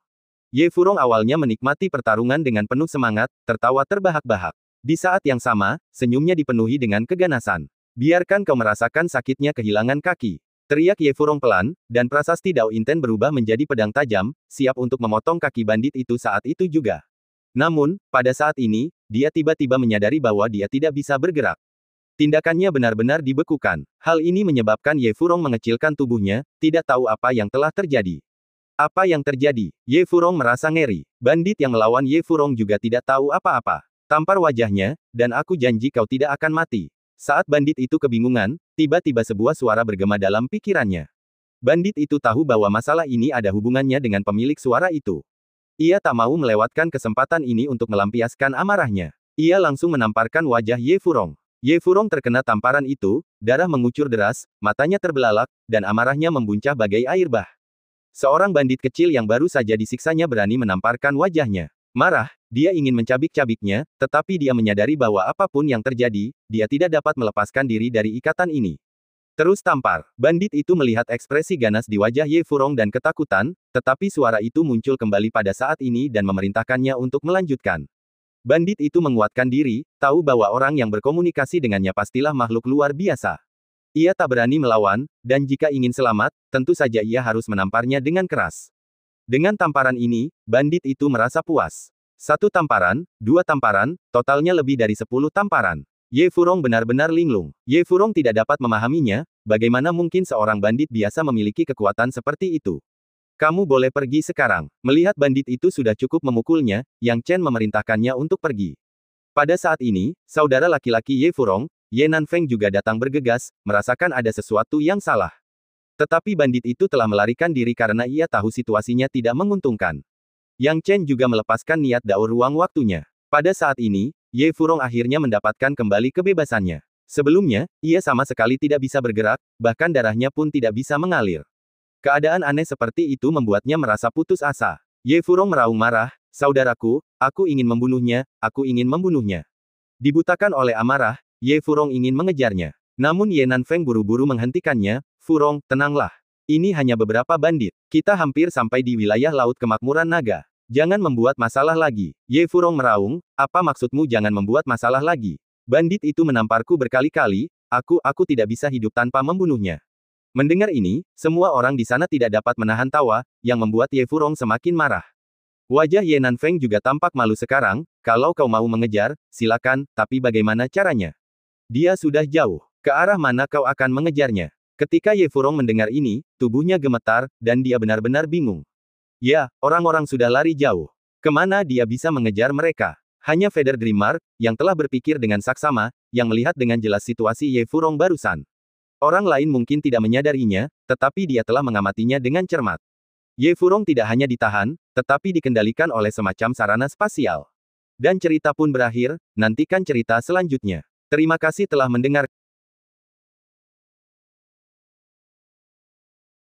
Ye Furong awalnya menikmati pertarungan dengan penuh semangat, tertawa terbahak-bahak. Di saat yang sama, senyumnya dipenuhi dengan keganasan. Biarkan kau merasakan sakitnya kehilangan kaki. Teriak Ye Furong pelan, dan prasasti Dao Inten berubah menjadi pedang tajam, siap untuk memotong kaki bandit itu saat itu juga. Namun, pada saat ini, dia tiba-tiba menyadari bahwa dia tidak bisa bergerak. Tindakannya benar-benar dibekukan. Hal ini menyebabkan Ye Furong mengecilkan tubuhnya, tidak tahu apa yang telah terjadi. Apa yang terjadi? Ye Furong merasa ngeri. Bandit yang melawan Ye Furong juga tidak tahu apa-apa. Tampar wajahnya, dan aku janji kau tidak akan mati. Saat bandit itu kebingungan, tiba-tiba sebuah suara bergema dalam pikirannya. Bandit itu tahu bahwa masalah ini ada hubungannya dengan pemilik suara itu. Ia tak mau melewatkan kesempatan ini untuk melampiaskan amarahnya. Ia langsung menamparkan wajah Ye Furong. Ye Furong terkena tamparan itu, darah mengucur deras, matanya terbelalak, dan amarahnya membuncah bagai air bah. Seorang bandit kecil yang baru saja disiksanya berani menamparkan wajahnya. Marah, dia ingin mencabik-cabiknya, tetapi dia menyadari bahwa apapun yang terjadi, dia tidak dapat melepaskan diri dari ikatan ini. Terus tampar. Bandit itu melihat ekspresi ganas di wajah Ye Furong dan ketakutan, tetapi suara itu muncul kembali pada saat ini dan memerintahkannya untuk melanjutkan. Bandit itu menguatkan diri, tahu bahwa orang yang berkomunikasi dengannya pastilah makhluk luar biasa. Ia tak berani melawan, dan jika ingin selamat, tentu saja ia harus menamparnya dengan keras. Dengan tamparan ini, bandit itu merasa puas. 1 tamparan, 2 tamparan, totalnya lebih dari 10 tamparan. Ye Furong benar-benar linglung. Ye Furong tidak dapat memahaminya, bagaimana mungkin seorang bandit biasa memiliki kekuatan seperti itu. Kamu boleh pergi sekarang. Melihat bandit itu sudah cukup memukulnya, Yang Chen memerintahkannya untuk pergi. Pada saat ini, saudara laki-laki Ye Furong, Ye Nanfeng juga datang bergegas, merasakan ada sesuatu yang salah. Tetapi bandit itu telah melarikan diri karena ia tahu situasinya tidak menguntungkan. Yang Chen juga melepaskan niat Dao ruang waktunya. Pada saat ini, Ye Furong akhirnya mendapatkan kembali kebebasannya. Sebelumnya, ia sama sekali tidak bisa bergerak, bahkan darahnya pun tidak bisa mengalir. Keadaan aneh seperti itu membuatnya merasa putus asa. Ye Furong meraung marah, saudaraku, aku ingin membunuhnya, aku ingin membunuhnya. Dibutakan oleh amarah, Ye Furong ingin mengejarnya. Namun Ye Nanfeng buru-buru menghentikannya, Furong, tenanglah. Ini hanya beberapa bandit. Kita hampir sampai di wilayah Laut Kemakmuran Naga. Jangan membuat masalah lagi. Ye Furong meraung, apa maksudmu jangan membuat masalah lagi? Bandit itu menamparku berkali-kali, aku tidak bisa hidup tanpa membunuhnya. Mendengar ini, semua orang di sana tidak dapat menahan tawa, yang membuat Ye Furong semakin marah. Wajah Ye Nanfeng juga tampak malu sekarang, kalau kau mau mengejar, silakan, tapi bagaimana caranya? Dia sudah jauh. Ke arah mana kau akan mengejarnya? Ketika Ye Furong mendengar ini, tubuhnya gemetar, dan dia benar-benar bingung. Ya, orang-orang sudah lari jauh. Kemana dia bisa mengejar mereka? Hanya Feather Dream Mark, yang telah berpikir dengan saksama, yang melihat dengan jelas situasi Ye Furong barusan. Orang lain mungkin tidak menyadarinya, tetapi dia telah mengamatinya dengan cermat. Ye Furong tidak hanya ditahan, tetapi dikendalikan oleh semacam sarana spasial. Dan cerita pun berakhir, nantikan cerita selanjutnya. Terima kasih telah mendengar.